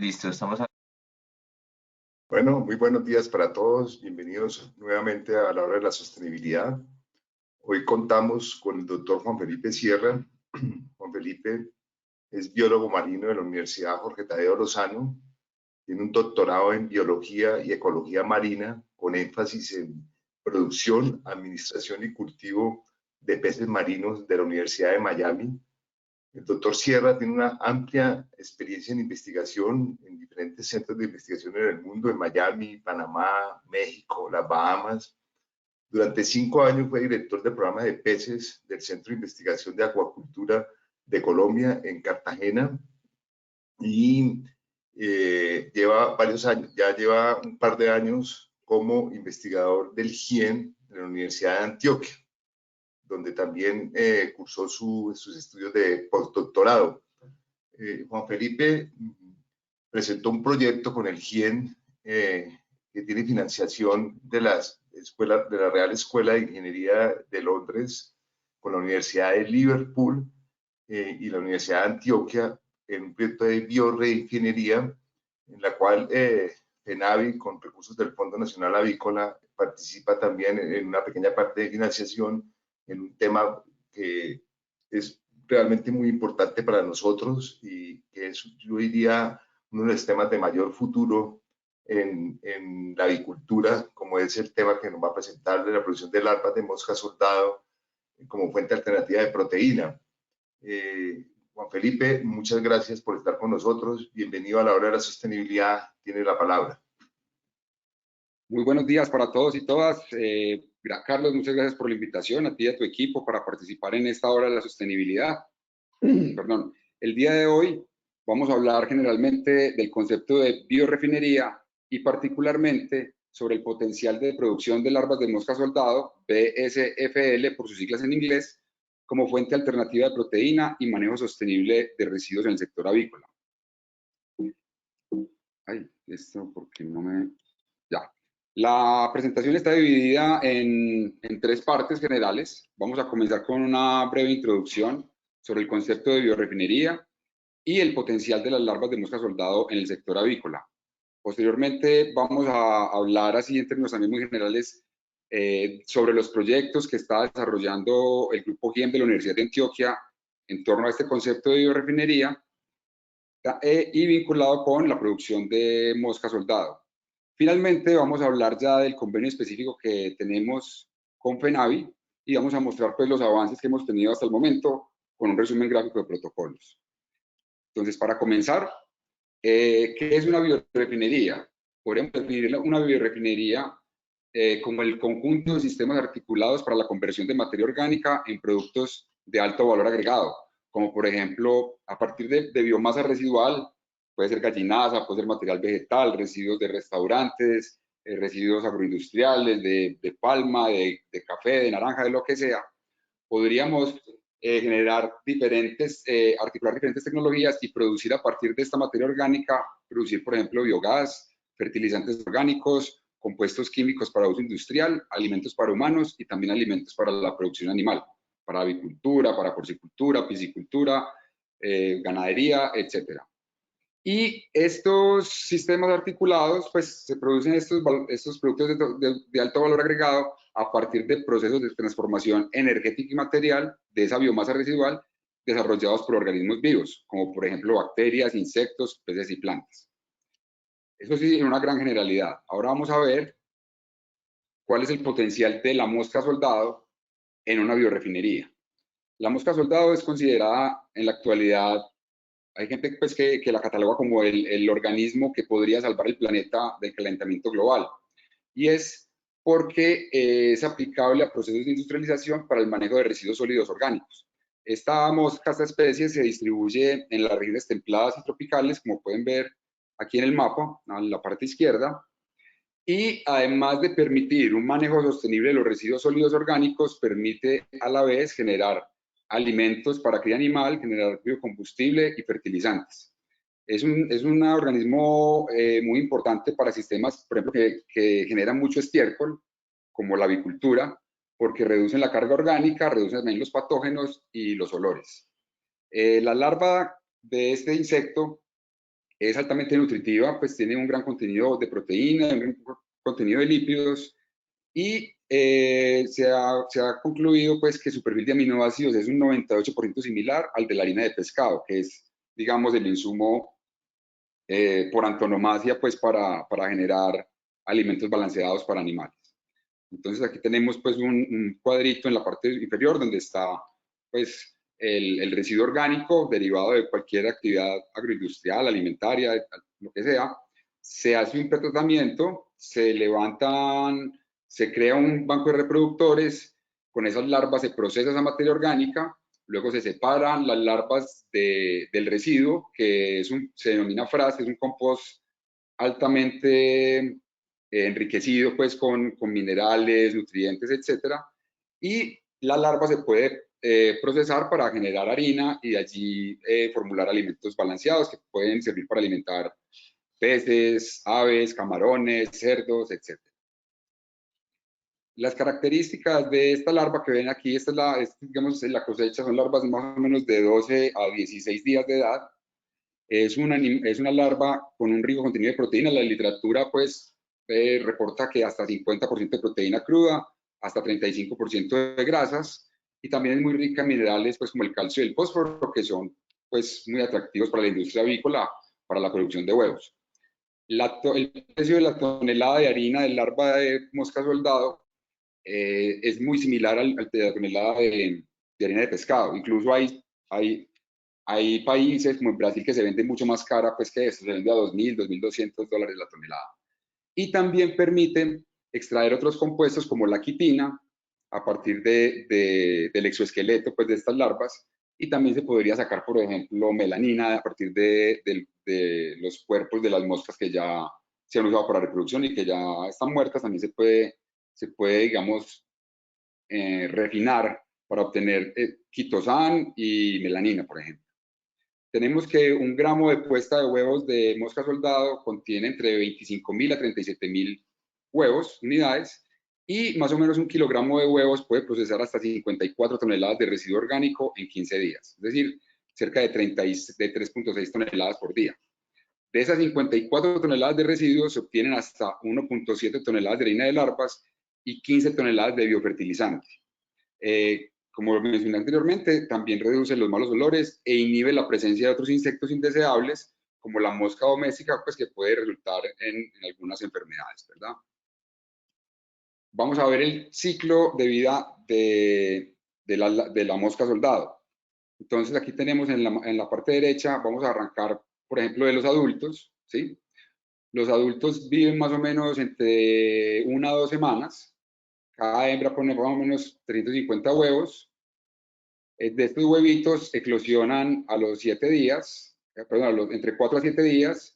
Listo, estamos Bueno, muy buenos días para todos. Bienvenidos nuevamente a la hora de la sostenibilidad. Hoy contamos con el doctor Juan Felipe Sierra. Juan Felipe es biólogo marino de la Universidad Jorge Tadeo Lozano. Tiene un doctorado en biología y ecología marina con énfasis en producción, administración y cultivo de peces marinos de la Universidad de Miami. El doctor Sierra tiene una amplia experiencia en investigación en diferentes centros de investigación en el mundo, en Miami, Panamá, México, las Bahamas. Durante 5 años fue director del programa de peces del Centro de Investigación de Acuacultura de Colombia en Cartagena y lleva varios años, ya lleva un par de años como investigador del GIEN de la Universidad de Antioquia, donde también cursó sus estudios de postdoctorado. Juan Felipe presentó un proyecto con el GIEN que tiene financiación de la Real Escuela de Ingeniería de Londres, con la Universidad de Liverpool y la Universidad de Antioquia, en un proyecto de bioreingeniería, en la cual FENAVI, con recursos del Fondo Nacional Avícola, participa también en una pequeña parte de financiación en un tema que es realmente muy importante para nosotros y que es, yo diría, uno de los temas de mayor futuro en la avicultura, como es el tema que nos va a presentar de la producción de larvas de mosca soldado como fuente alternativa de proteína. Juan Felipe, muchas gracias por estar con nosotros. Bienvenido a la hora de la sostenibilidad. Tiene la palabra. Muy buenos días para todos y todas. Carlos, muchas gracias por la invitación a ti y a tu equipo para participar en esta hora de la sostenibilidad. Perdón. El día de hoy vamos a hablar generalmente del concepto de biorefinería y particularmente sobre el potencial de producción de larvas de mosca soldado, BSFL por sus siglas en inglés, como fuente alternativa de proteína y manejo sostenible de residuos en el sector avícola. Ay, esto porque no me... Ya. La presentación está dividida en 3 partes generales. Vamos a comenzar con una breve introducción sobre el concepto de biorefinería y el potencial de las larvas de mosca soldado en el sector avícola. Posteriormente vamos a hablar así en términos también muy generales sobre los proyectos que está desarrollando el Grupo GIEM de la Universidad de Antioquia en torno a este concepto de biorefinería y vinculado con la producción de mosca soldado. Finalmente vamos a hablar ya del convenio específico que tenemos con FENAVI y vamos a mostrar pues los avances que hemos tenido hasta el momento con un resumen gráfico de protocolos. Entonces, para comenzar, ¿qué es una biorefinería? Podríamos definir una biorefinería como el conjunto de sistemas articulados para la conversión de materia orgánica en productos de alto valor agregado, como por ejemplo, a partir de biomasa residual, puede ser gallinaza, puede ser material vegetal, residuos de restaurantes, residuos agroindustriales, de palma, de café, de naranja, de lo que sea. Podríamos generar articular diferentes tecnologías y producir a partir de esta materia orgánica, producir por ejemplo biogás, fertilizantes orgánicos, compuestos químicos para uso industrial, alimentos para humanos y también alimentos para la producción animal, para avicultura, para porcicultura, piscicultura, ganadería, etcétera. Y estos sistemas articulados, pues se producen estos productos de alto valor agregado a partir de procesos de transformación energética y material de esa biomasa residual desarrollados por organismos vivos, como por ejemplo bacterias, insectos, peces y plantas. Eso sí, en una gran generalidad. Ahora vamos a ver cuál es el potencial de la mosca soldado en una biorefinería. La mosca soldado es considerada en la actualidad, hay gente pues que la cataloga como el organismo que podría salvar el planeta del calentamiento global. Y es porque es aplicable a procesos de industrialización para el manejo de residuos sólidos orgánicos. Esta mosca, esta especie, se distribuye en las regiones templadas y tropicales, como pueden ver aquí en el mapa, en la parte izquierda, y además de permitir un manejo sostenible de los residuos sólidos orgánicos, permite a la vez generar alimentos para cría animal, generar biocombustible y fertilizantes. Es un organismo muy importante para sistemas, por ejemplo, que generan mucho estiércol, como la avicultura, porque reducen la carga orgánica, reducen también los patógenos y los olores. La larva de este insecto es altamente nutritiva, pues tiene un gran contenido de proteína, un gran contenido de lípidos, y se ha concluido pues que su perfil de aminoácidos es un 98% similar al de la harina de pescado, que es, digamos, el insumo por antonomasia pues para generar alimentos balanceados para animales. Entonces aquí tenemos pues un cuadrito en la parte inferior donde está pues el residuo orgánico derivado de cualquier actividad agroindustrial, alimentaria, lo que sea. Se hace un pretratamiento, se levantan, se crea un banco de reproductores, con esas larvas se procesa esa materia orgánica, luego se separan las larvas del residuo, que se denomina FRAS, es un compost altamente enriquecido pues con minerales, nutrientes, etcétera, y la larva se puede procesar para generar harina y de allí formular alimentos balanceados que pueden servir para alimentar peces, aves, camarones, cerdos, etcétera. Las características de esta larva que ven aquí, digamos, la cosecha, son larvas más o menos de 12 a 16 días de edad. Es una larva con un rico contenido de proteína. La literatura pues reporta que hasta 50% de proteína cruda, hasta 35% de grasas, y también es muy rica en minerales pues como el calcio y el fósforo, que son pues muy atractivos para la industria avícola, para la producción de huevos. El precio de la tonelada de harina de larva de mosca soldado es muy similar al de la tonelada de harina de pescado. Incluso hay países como en Brasil que se vende mucho más cara pues que esto, se vende a $2.000, $2.200 la tonelada. Y también permiten extraer otros compuestos como la quitina a partir del exoesqueleto pues de estas larvas, y también se podría sacar, por ejemplo, melanina a partir de los cuerpos de las moscas que ya se han usado para reproducción y que ya están muertas. También se puede digamos, refinar para obtener quitosan y melanina, por ejemplo. Tenemos que 1 gramo de puesta de huevos de mosca soldado contiene entre 25.000 a 37.000 huevos, unidades, y más o menos 1 kilogramo de huevos puede procesar hasta 54 toneladas de residuo orgánico en 15 días, es decir, cerca de 3.6 toneladas por día. De esas 54 toneladas de residuos se obtienen hasta 1.7 toneladas de harina de larvas y 15 toneladas de biofertilizante. Como mencioné anteriormente, también reduce los malos olores e inhibe la presencia de otros insectos indeseables, como la mosca doméstica, pues que puede resultar en algunas enfermedades, ¿verdad? Vamos a ver el ciclo de vida de la mosca soldado. Entonces aquí tenemos en la parte derecha, vamos a arrancar, por ejemplo, de los adultos, ¿sí? Los adultos viven más o menos entre 1 a 2 semanas. Cada hembra pone más o menos 350 huevos. De estos huevitos eclosionan a los 7 días, perdón, entre 4 a 7 días.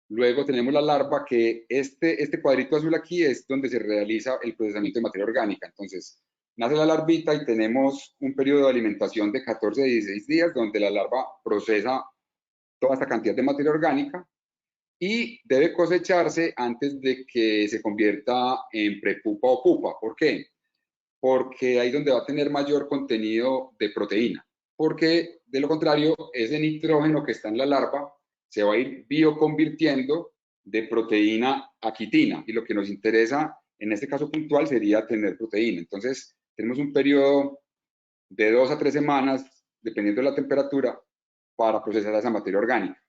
Luego tenemos la larva, que este cuadrito azul aquí es donde se realiza el procesamiento de materia orgánica. Entonces, nace la larvita y tenemos un periodo de alimentación de 14 a 16 días, donde la larva procesa toda esta cantidad de materia orgánica y debe cosecharse antes de que se convierta en prepupa o pupa. ¿Por qué? Porque ahí es donde va a tener mayor contenido de proteína, porque de lo contrario, ese nitrógeno que está en la larva se va a ir bioconvirtiendo de proteína a quitina, y lo que nos interesa en este caso puntual sería tener proteína. Entonces, tenemos un periodo de 2 a 3 semanas, dependiendo de la temperatura, para procesar esa materia orgánica.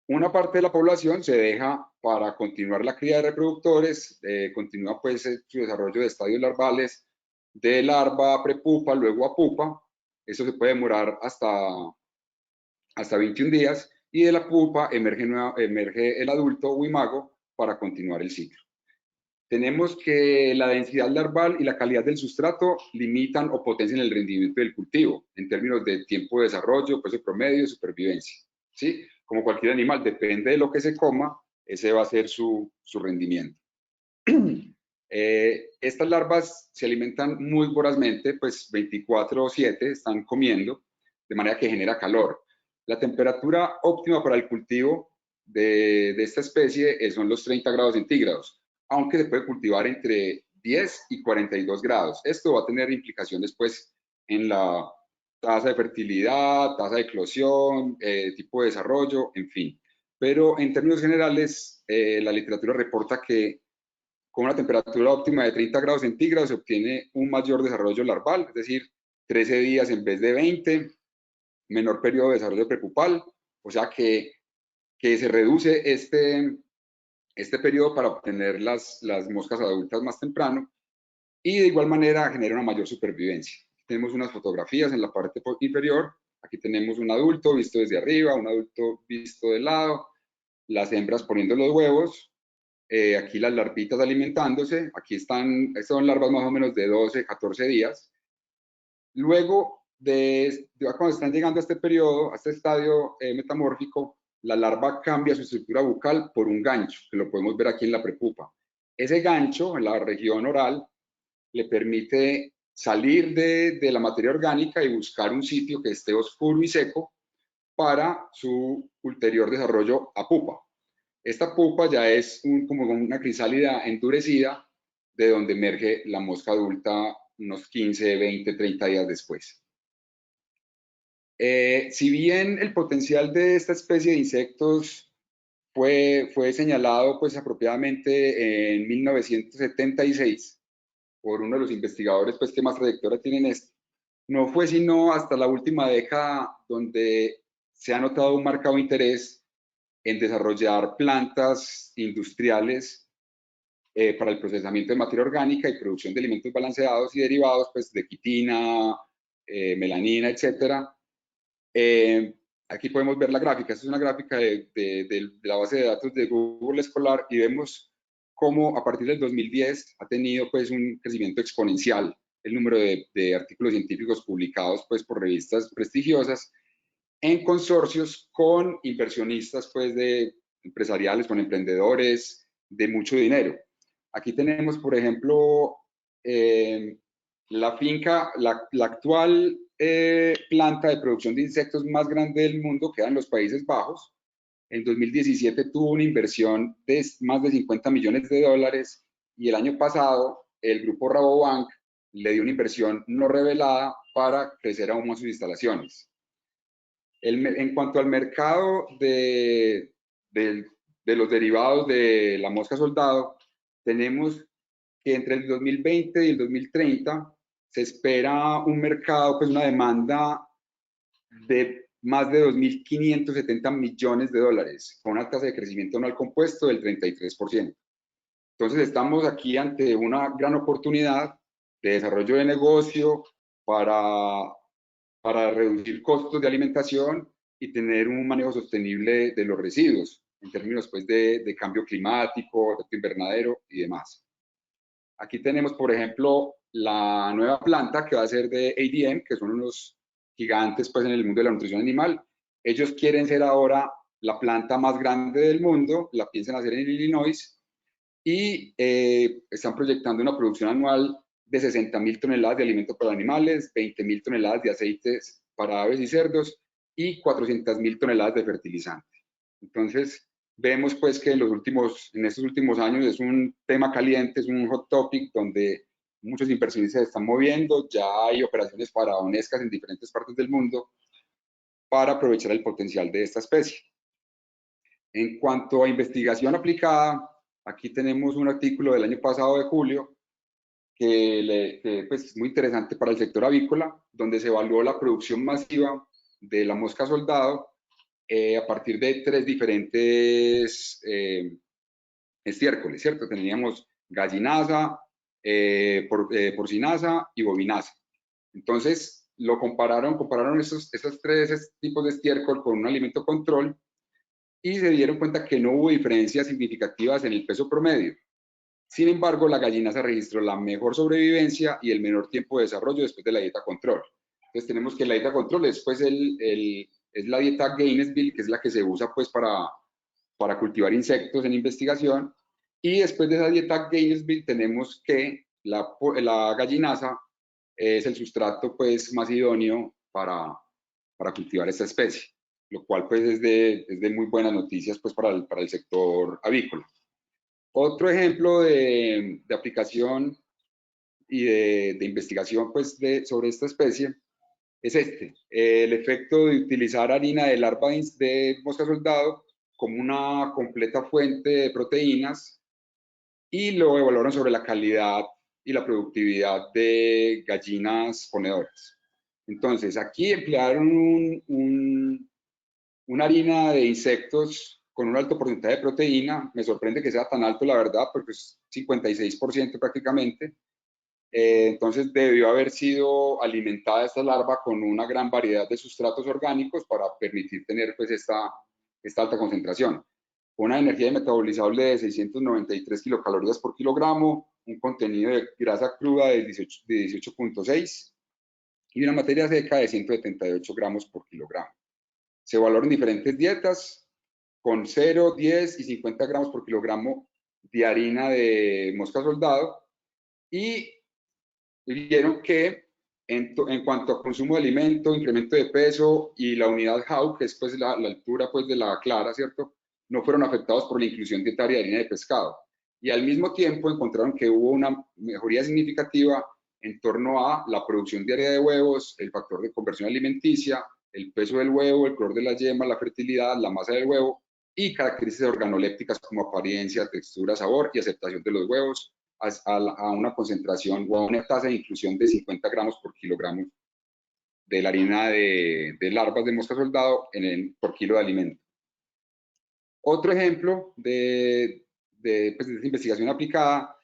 Una parte de la población se deja para continuar la cría de reproductores, continúa pues su desarrollo de estadios larvales, de larva a prepupa, luego a pupa. Eso se puede demorar hasta 21 días, y de la pupa emerge el adulto o imago para continuar el ciclo. Tenemos que la densidad larval y la calidad del sustrato limitan o potencian el rendimiento del cultivo en términos de tiempo de desarrollo, peso promedio y supervivencia, ¿sí? Como cualquier animal, depende de lo que se coma, ese va a ser su rendimiento. Estas larvas se alimentan muy vorazmente, pues 24/7 están comiendo, de manera que genera calor. La temperatura óptima para el cultivo de esta especie son los 30 grados centígrados, aunque se puede cultivar entre 10 y 42 grados. Esto va a tener implicaciones pues en la tasa de fertilidad, tasa de eclosión, tipo de desarrollo, en fin. pero en términos generales, la literatura reporta que con una temperatura óptima de 30 grados centígrados se obtiene un mayor desarrollo larval, es decir, 13 días en vez de 20, menor periodo de desarrollo prepupal, o sea que se reduce este periodo para obtener las moscas adultas más temprano, y de igual manera genera una mayor supervivencia. Tenemos unas fotografías en la parte inferior. Aquí tenemos un adulto visto desde arriba, un adulto visto de lado, las hembras poniendo los huevos, aquí las larvitas alimentándose. Aquí estas son larvas más o menos de 12, 14 días. Luego, cuando están llegando a este periodo, a este estadio metamórfico, la larva cambia su estructura bucal por un gancho, que lo podemos ver aquí en la prepupa. Ese gancho, en la región oral, le permite salir de la materia orgánica y buscar un sitio que esté oscuro y seco para su ulterior desarrollo a pupa. Esta pupa ya es como una crisálida endurecida, de donde emerge la mosca adulta unos 15, 20, 30 días después. Si bien el potencial de esta especie de insectos fue señalado pues apropiadamente en 1976 por uno de los investigadores pues que más trayectoria tienen esto, no fue sino hasta la última década donde se ha notado un marcado interés en desarrollar plantas industriales para el procesamiento de materia orgánica y producción de alimentos balanceados y derivados pues, de quitina, melanina, etc. Aquí podemos ver la gráfica. Esta es una gráfica de la base de datos de Google Escolar y vemos cómo a partir del 2010 ha tenido pues, un crecimiento exponencial el número de artículos científicos publicados pues, por revistas prestigiosas en consorcios con inversionistas pues, empresariales, con emprendedores de mucho dinero. Aquí tenemos, por ejemplo, la finca, la actual planta de producción de insectos más grande del mundo, queda en los Países Bajos. En 2017 tuvo una inversión de más de 50 millones de dólares y el año pasado el grupo Rabobank le dio una inversión no revelada para crecer aún más sus instalaciones. En cuanto al mercado de los derivados de la mosca soldado, tenemos que entre el 2020 y el 2030 se espera un mercado, pues una demanda de más de 2.570 millones de dólares, con una tasa de crecimiento anual compuesto del 33%. Entonces estamos aquí ante una gran oportunidad de desarrollo de negocio para reducir costos de alimentación y tener un manejo sostenible de los residuos, en términos pues, de cambio climático, efecto invernadero y demás. Aquí tenemos, por ejemplo, la nueva planta que va a ser de ADM, que son unos gigantes pues, en el mundo de la nutrición animal. Ellos quieren ser ahora la planta más grande del mundo, la piensan hacer en Illinois, y están proyectando una producción anual de 60.000 toneladas de alimento para animales, 20.000 toneladas de aceites para aves y cerdos y 400.000 toneladas de fertilizante. Entonces, vemos pues que en estos últimos años es un tema caliente, es un hot topic donde muchos inversionistas se están moviendo, ya hay operaciones faraonescas en diferentes partes del mundo para aprovechar el potencial de esta especie. En cuanto a investigación aplicada, aquí tenemos un artículo del año pasado de julio que pues, es muy interesante para el sector avícola, donde se evaluó la producción masiva de la mosca soldado a partir de 3 diferentes estiércoles, ¿cierto? Teníamos gallinasa, porcinasa y bovinaza. Entonces, compararon esos 3 tipos de estiércol con un alimento control y se dieron cuenta que no hubo diferencias significativas en el peso promedio. Sin embargo, la gallinaza registró la mejor sobrevivencia y el menor tiempo de desarrollo después de la dieta control. Entonces tenemos que la dieta control después es la dieta Gainesville, que es la que se usa pues para cultivar insectos en investigación. Y después de esa dieta Gainesville tenemos que la gallinaza es el sustrato pues más idóneo para cultivar esta especie, lo cual pues es de muy buenas noticias pues para el sector avícola. Otro ejemplo de aplicación y de investigación pues, sobre esta especie es el efecto de utilizar harina de larva de mosca soldado como una completa fuente de proteínas y lo evaluaron sobre la calidad y la productividad de gallinas ponedoras. Entonces, aquí emplearon una harina de insectos con un alto porcentaje de proteína. Me sorprende que sea tan alto, la verdad, porque es 56% prácticamente. Entonces debió haber sido alimentada esta larva con una gran variedad de sustratos orgánicos para permitir tener pues esta alta concentración. Una energía metabolizable de 693 kilocalorías por kilogramo, un contenido de grasa cruda de 18.6 y una materia seca de 178 gramos por kilogramo. Se evaluaron diferentes dietas con 0, 10 y 50 gramos por kilogramo de harina de mosca soldado y vieron que en cuanto a consumo de alimento, incremento de peso y la unidad Howe, que es pues la altura pues de la clara, ¿cierto? No fueron afectados por la inclusión dietaria de harina de pescado. Y al mismo tiempo encontraron que hubo una mejoría significativa en torno a la producción diaria de huevos, el factor de conversión alimenticia, el peso del huevo, el color de la yema, la fertilidad, la masa del huevo y características organolépticas como apariencia, textura, sabor y aceptación de los huevos, a una concentración o a una tasa de inclusión de 50 gramos por kilogramo de la harina de larvas de mosca soldado por kilo de alimento. Otro ejemplo pues, de investigación aplicada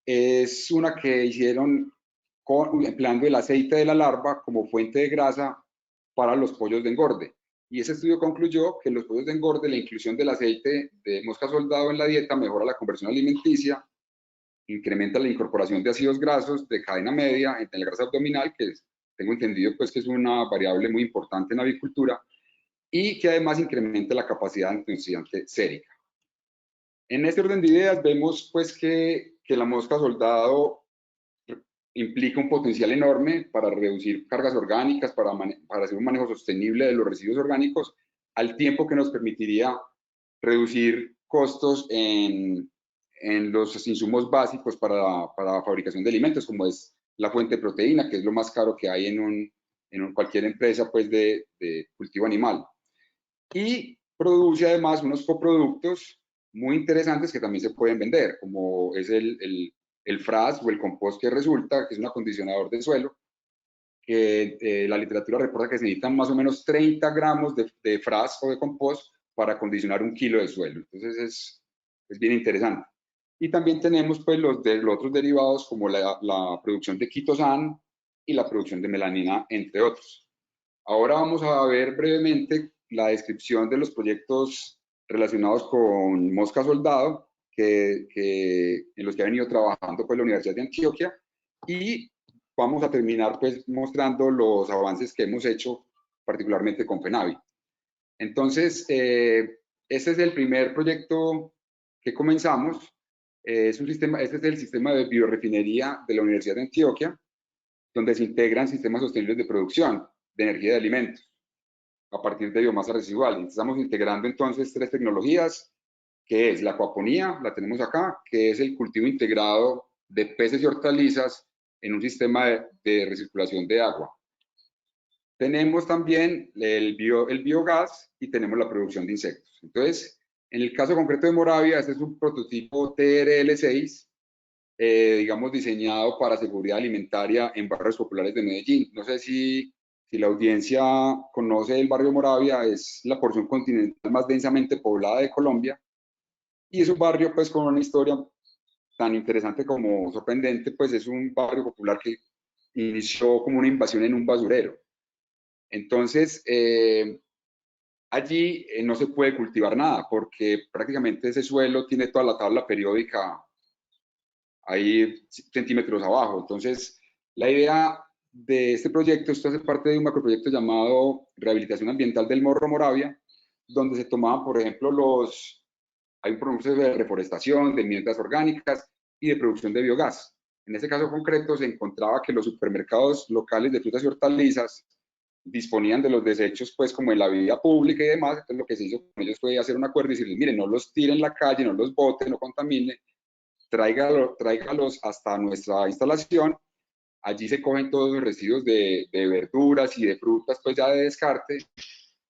es una que hicieron empleando el aceite de la larva como fuente de grasa para los pollos de engorde. Y ese estudio concluyó que en los pollos de engorde la inclusión del aceite de mosca soldado en la dieta mejora la conversión alimenticia, incrementa la incorporación de ácidos grasos de cadena media en la grasa abdominal, que tengo entendido pues que es una variable muy importante en la avicultura, y que además incrementa la capacidad antioxidante sérica. En este orden de ideas vemos pues que la mosca soldado implica un potencial enorme para reducir cargas orgánicas, para hacer un manejo sostenible de los residuos orgánicos, al tiempo que nos permitiría reducir costos en los insumos básicos para la fabricación de alimentos, como es la fuente de proteína, que es lo más caro que hay en cualquier empresa pues, de cultivo animal. Y produce además unos coproductos muy interesantes que también se pueden vender, como es el frass o el compost que resulta, que es un acondicionador del suelo, que la literatura reporta que se necesitan más o menos 30 gramos de frass o de compost para acondicionar 1 kilo de suelo. Entonces es bien interesante. Y también tenemos pues los otros derivados como la producción de quitosan y la producción de melanina, entre otros. Ahora vamos a ver brevemente la descripción de los proyectos relacionados con mosca soldado en los que ha venido trabajando pues, la Universidad de Antioquia, y vamos a terminar pues, mostrando los avances que hemos hecho particularmente con FENAVI. Entonces, este es el primer proyecto que comenzamos. Este es el sistema de biorefinería de la Universidad de Antioquia, donde se integran sistemas sostenibles de producción de energía de alimentos a partir de biomasa residual. Estamos integrando entonces 3 tecnologías, que es la acuaponía, la tenemos acá, que es el cultivo integrado de peces y hortalizas en un sistema de recirculación de agua. Tenemos también el biogás y tenemos la producción de insectos. Entonces, en el caso concreto de Moravia, este es un prototipo TRL6, digamos, diseñado para seguridad alimentaria en barrios populares de Medellín. No sé si la audiencia conoce el barrio Moravia, es la porción continental más densamente poblada de Colombia, y es un barrio pues con una historia tan interesante como sorprendente, pues es un barrio popular que inició como una invasión en un basurero. Entonces, allí no se puede cultivar nada porque prácticamente ese suelo tiene toda la tabla periódica ahí centímetros abajo. Entonces, la idea de este proyecto, esto hace parte de un macroproyecto llamado Rehabilitación Ambiental del Morro Moravia, donde se tomaban, por ejemplo, hay un proceso de reforestación, de enmiendas orgánicas y de producción de biogás. En este caso concreto se encontraba que los supermercados locales de frutas y hortalizas disponían de los desechos pues como en la vía pública y demás. Entonces lo que se hizo con ellos fue hacer un acuerdo y decirles, miren, no los tiren en la calle, no los boten, no contaminen, tráigalos hasta nuestra instalación. Allí se cogen todos los residuos de verduras y de frutas pues ya de descarte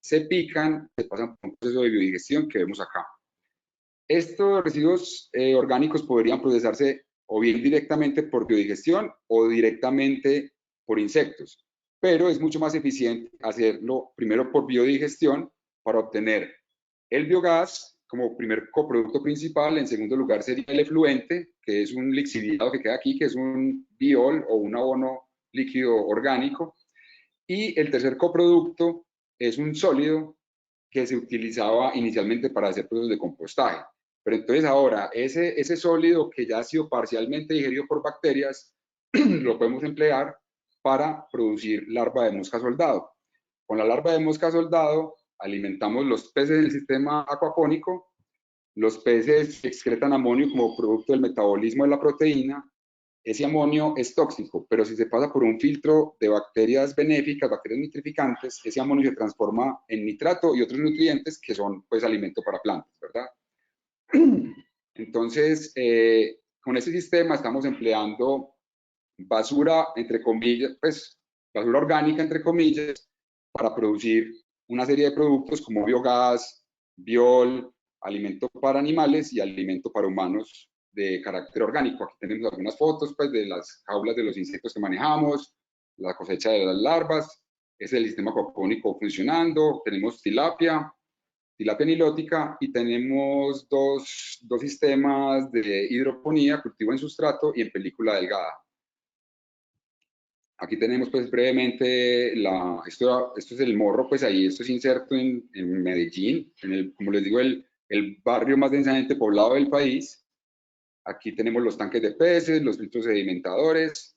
se pican, se pasan por un proceso de biodigestión que vemos acá. Estos residuos orgánicos podrían procesarse o bien directamente por biodigestión o directamente por insectos, pero es mucho más eficiente hacerlo primero por biodigestión para obtener el biogás como primer coproducto principal. En segundo lugar sería el efluente, que es un lixiviado que queda aquí, que es un biol o un abono líquido orgánico. Y el tercer coproducto es un sólido que se utilizaba inicialmente para hacer procesos de compostaje. Pero entonces ahora, ese sólido que ya ha sido parcialmente digerido por bacterias, lo podemos emplear para producir larva de mosca soldado. Con la larva de mosca soldado alimentamos los peces del sistema acuapónico. Los peces excretan amonio como producto del metabolismo de la proteína. Ese amonio es tóxico, pero si se pasa por un filtro de bacterias benéficas, bacterias nitrificantes, ese amonio se transforma en nitrato y otros nutrientes que son pues alimento para plantas, ¿verdad? Entonces, con este sistema estamos empleando basura, entre comillas, pues basura orgánica, entre comillas, para producir una serie de productos como biogás, biol, alimento para animales y alimento para humanos de carácter orgánico. Aquí tenemos algunas fotos pues, de las jaulas de los insectos que manejamos, la cosecha de las larvas, es el sistema acuapónico funcionando, tenemos tilapia nilótica y tenemos dos sistemas de hidroponía, cultivo en sustrato y en película delgada. Aquí tenemos pues brevemente, esto es el morro, pues ahí esto es inserto en Medellín, como les digo, el barrio más densamente poblado del país. Aquí tenemos los tanques de peces, los filtros sedimentadores,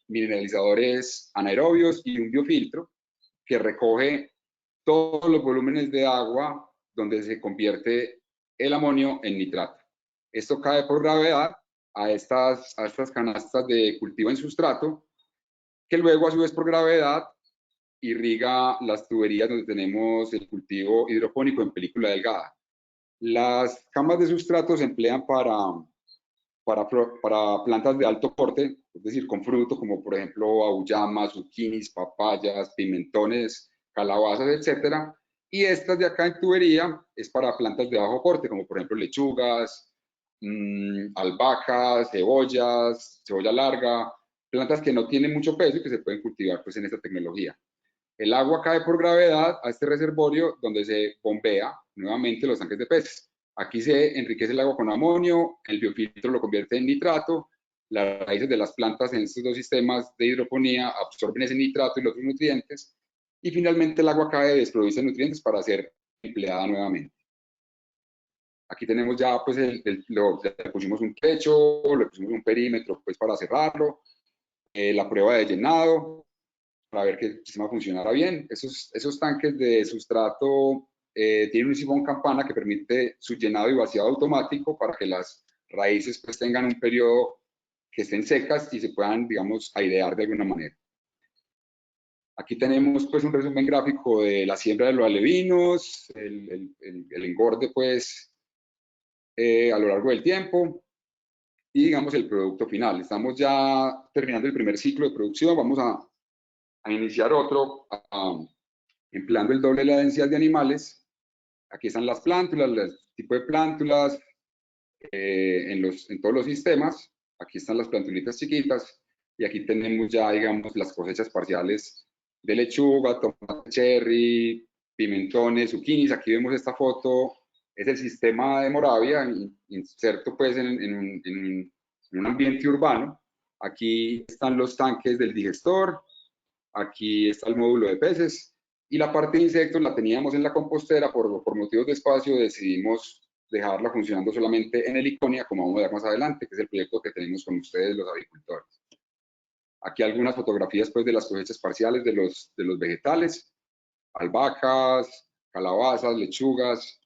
mineralizadores anaerobios y un biofiltro que recoge todos los volúmenes de agua donde se convierte el amonio en nitrato. Esto cae por gravedad a estas canastas de cultivo en sustrato, que luego a su vez por gravedad irriga las tuberías donde tenemos el cultivo hidropónico en película delgada. Las camas de sustrato se emplean para plantas de alto porte, es decir, con fruto, como por ejemplo auyamas, zucchinis, papayas, pimentones, calabazas, etcétera. Y estas de acá en tubería es para plantas de bajo porte, como por ejemplo lechugas, albahacas, cebolla larga, plantas que no tienen mucho peso y que se pueden cultivar pues en esta tecnología. El agua cae por gravedad a este reservorio donde se bombea nuevamente los tanques de peces. Aquí se enriquece el agua con amonio, el biofiltro lo convierte en nitrato, las raíces de las plantas en estos dos sistemas de hidroponía absorben ese nitrato y los otros nutrientes, y finalmente el agua cae desprovista de nutrientes para ser empleada nuevamente. Aquí tenemos ya, pues, le pusimos un techo, le pusimos un perímetro, pues, para cerrarlo, la prueba de llenado, para ver que el sistema funcionara bien. Esos tanques de sustrato tienen un sifón campana que permite su llenado y vaciado automático para que las raíces pues tengan un periodo que estén secas y se puedan, digamos, airear de alguna manera. Aquí tenemos pues un resumen gráfico de la siembra de los alevinos, el engorde pues a lo largo del tiempo y digamos el producto final. Estamos ya terminando el primer ciclo de producción, vamos a iniciar otro empleando el doble de la densidad de animales. Aquí están las plántulas, el tipo de plántulas en todos los sistemas. Aquí están las plantulitas chiquitas y aquí tenemos ya, digamos, las cosechas parciales de lechuga, tomate cherry, pimentones, zucchinis. Aquí vemos esta foto, es el sistema de Moravia, inserto pues en un ambiente urbano. Aquí están los tanques del digestor, aquí está el módulo de peces y la parte de insectos la teníamos en la compostera, por motivos de espacio decidimos dejarla funcionando solamente en Heliconia, como vamos a ver más adelante, que es el proyecto que tenemos con ustedes los agricultores. Aquí algunas fotografías pues de las cosechas parciales de los vegetales, albahacas, calabazas, lechugas,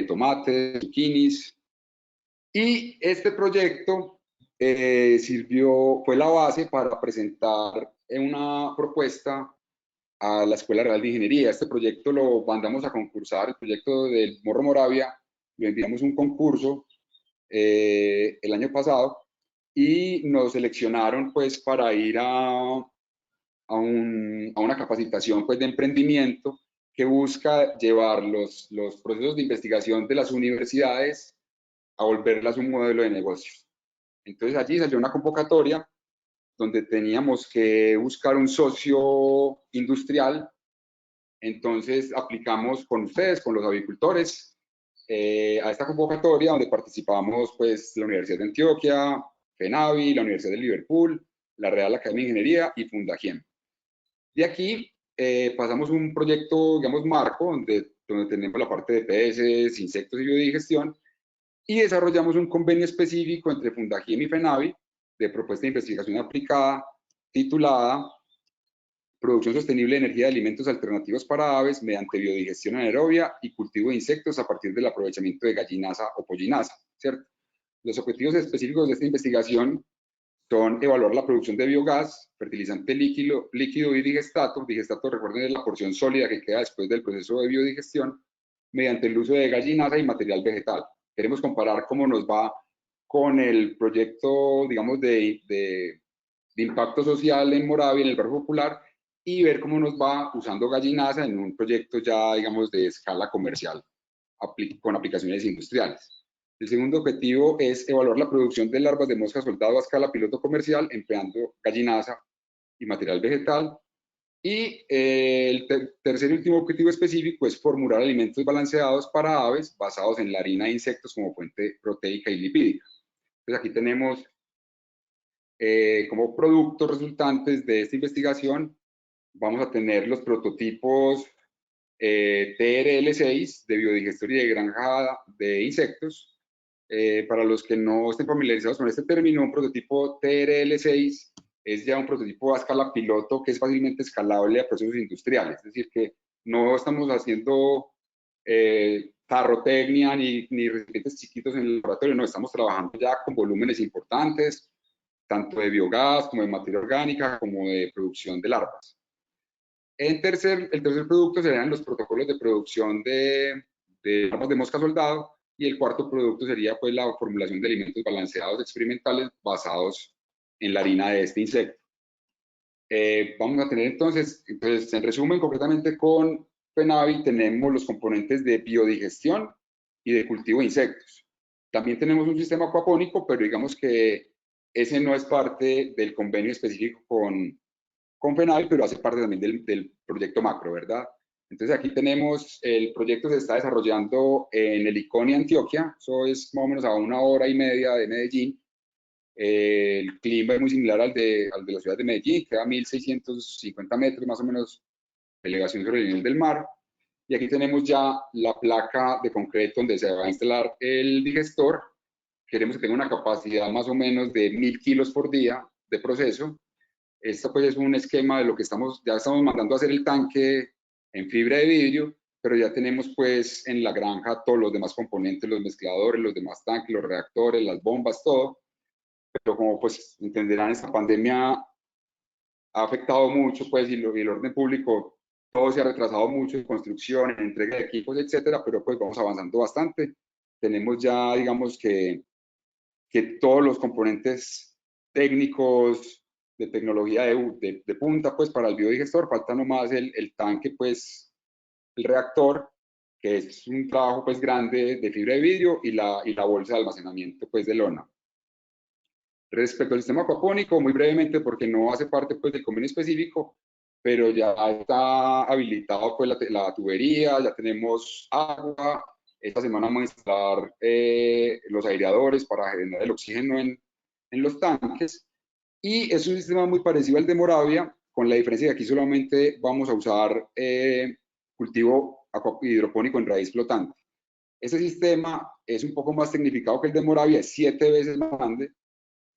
tomates, zucchinis. Y este proyecto fue la base para presentar una propuesta a la Escuela Real de Ingeniería. Este proyecto lo mandamos a concursar, el proyecto del Morro Moravia, lo enviamos a un concurso el año pasado y nos seleccionaron pues para ir a a una capacitación pues, de emprendimiento que busca llevar los procesos de investigación de las universidades a volverlas un modelo de negocio. Entonces allí salió una convocatoria donde teníamos que buscar un socio industrial. Entonces aplicamos con ustedes, con los avicultores, a esta convocatoria donde participamos pues la Universidad de Antioquia, FENAVI, la Universidad de Liverpool, la Real Academia de Ingeniería y Fundagiem. De aquí pasamos un proyecto, digamos, marco, donde tenemos la parte de peces, insectos y biodigestión, y desarrollamos un convenio específico entre Fundagiem y FENAVI de propuesta de investigación aplicada titulada Producción sostenible de energía de alimentos alternativos para aves mediante biodigestión anaerobia y cultivo de insectos a partir del aprovechamiento de gallinaza o pollinaza, ¿cierto? Los objetivos específicos de esta investigación son evaluar la producción de biogás, fertilizante líquido y digestato. Digestato, recuerden, es la porción sólida que queda después del proceso de biodigestión, mediante el uso de gallinaza y material vegetal. Queremos comparar cómo nos va con el proyecto, digamos, de impacto social en Moravia, en el barrio popular, y ver cómo nos va usando gallinaza en un proyecto ya, digamos, de escala comercial, con aplicaciones industriales. El segundo objetivo es evaluar la producción de larvas de mosca soldado a escala piloto comercial empleando gallinaza y material vegetal. Y el tercer y último objetivo específico es formular alimentos balanceados para aves basados en la harina de insectos como fuente proteica y lipídica. Entonces aquí tenemos como productos resultantes de esta investigación, vamos a tener los prototipos TRL6 de biodigestor y de granja de insectos. Para los que no estén familiarizados con este término, un prototipo TRL6 es ya un prototipo a escala piloto que es fácilmente escalable a procesos industriales. Es decir, que no estamos haciendo tarrotecnia ni recipientes chiquitos en el laboratorio, no, estamos trabajando ya con volúmenes importantes, tanto de biogás como de materia orgánica, como de producción de larvas. El tercer producto serían los protocolos de producción de larvas de mosca soldado, y el cuarto producto sería pues la formulación de alimentos balanceados experimentales basados en la harina de este insecto. Vamos a tener entonces, en resumen, concretamente con FENAVI tenemos los componentes de biodigestión y de cultivo de insectos. También tenemos un sistema acuapónico, pero digamos que ese no es parte del convenio específico con FENAVI, pero hace parte también del proyecto macro, ¿verdad? Entonces aquí tenemos, el proyecto se está desarrollando en el Iconia, Antioquia, eso es más o menos a 1 hora y media de Medellín. El clima es muy similar al de la ciudad de Medellín, queda a 1.650 metros más o menos de elevación sobre el nivel del mar. Y aquí tenemos ya la placa de concreto donde se va a instalar el digestor. Queremos que tenga una capacidad más o menos de 1.000 kilos por día de proceso. Esto pues es un esquema de lo que ya estamos mandando a hacer el tanque en fibra de vidrio, pero ya tenemos pues en la granja todos los demás componentes, los mezcladores, los demás tanques, los reactores, las bombas, todo. Pero como pues entenderán, esta pandemia ha afectado mucho pues y el orden público, todo se ha retrasado mucho en construcción, en entrega de equipos, etcétera, pero pues vamos avanzando bastante. Tenemos ya, digamos que todos los componentes técnicos de tecnología de punta, pues para el biodigestor, falta nomás el tanque, pues el reactor, que es un trabajo pues grande de fibra de vidrio, y la bolsa de almacenamiento pues de lona. Respecto al sistema acuapónico, muy brevemente, porque no hace parte pues del convenio específico, pero ya está habilitado pues la tubería, ya tenemos agua. Esta semana vamos a instalar los aireadores para generar el oxígeno en los tanques, y es un sistema muy parecido al de Moravia, con la diferencia de que aquí solamente vamos a usar cultivo hidropónico en raíz flotante. Este sistema es un poco más tecnificado que el de Moravia, es 7 veces más grande,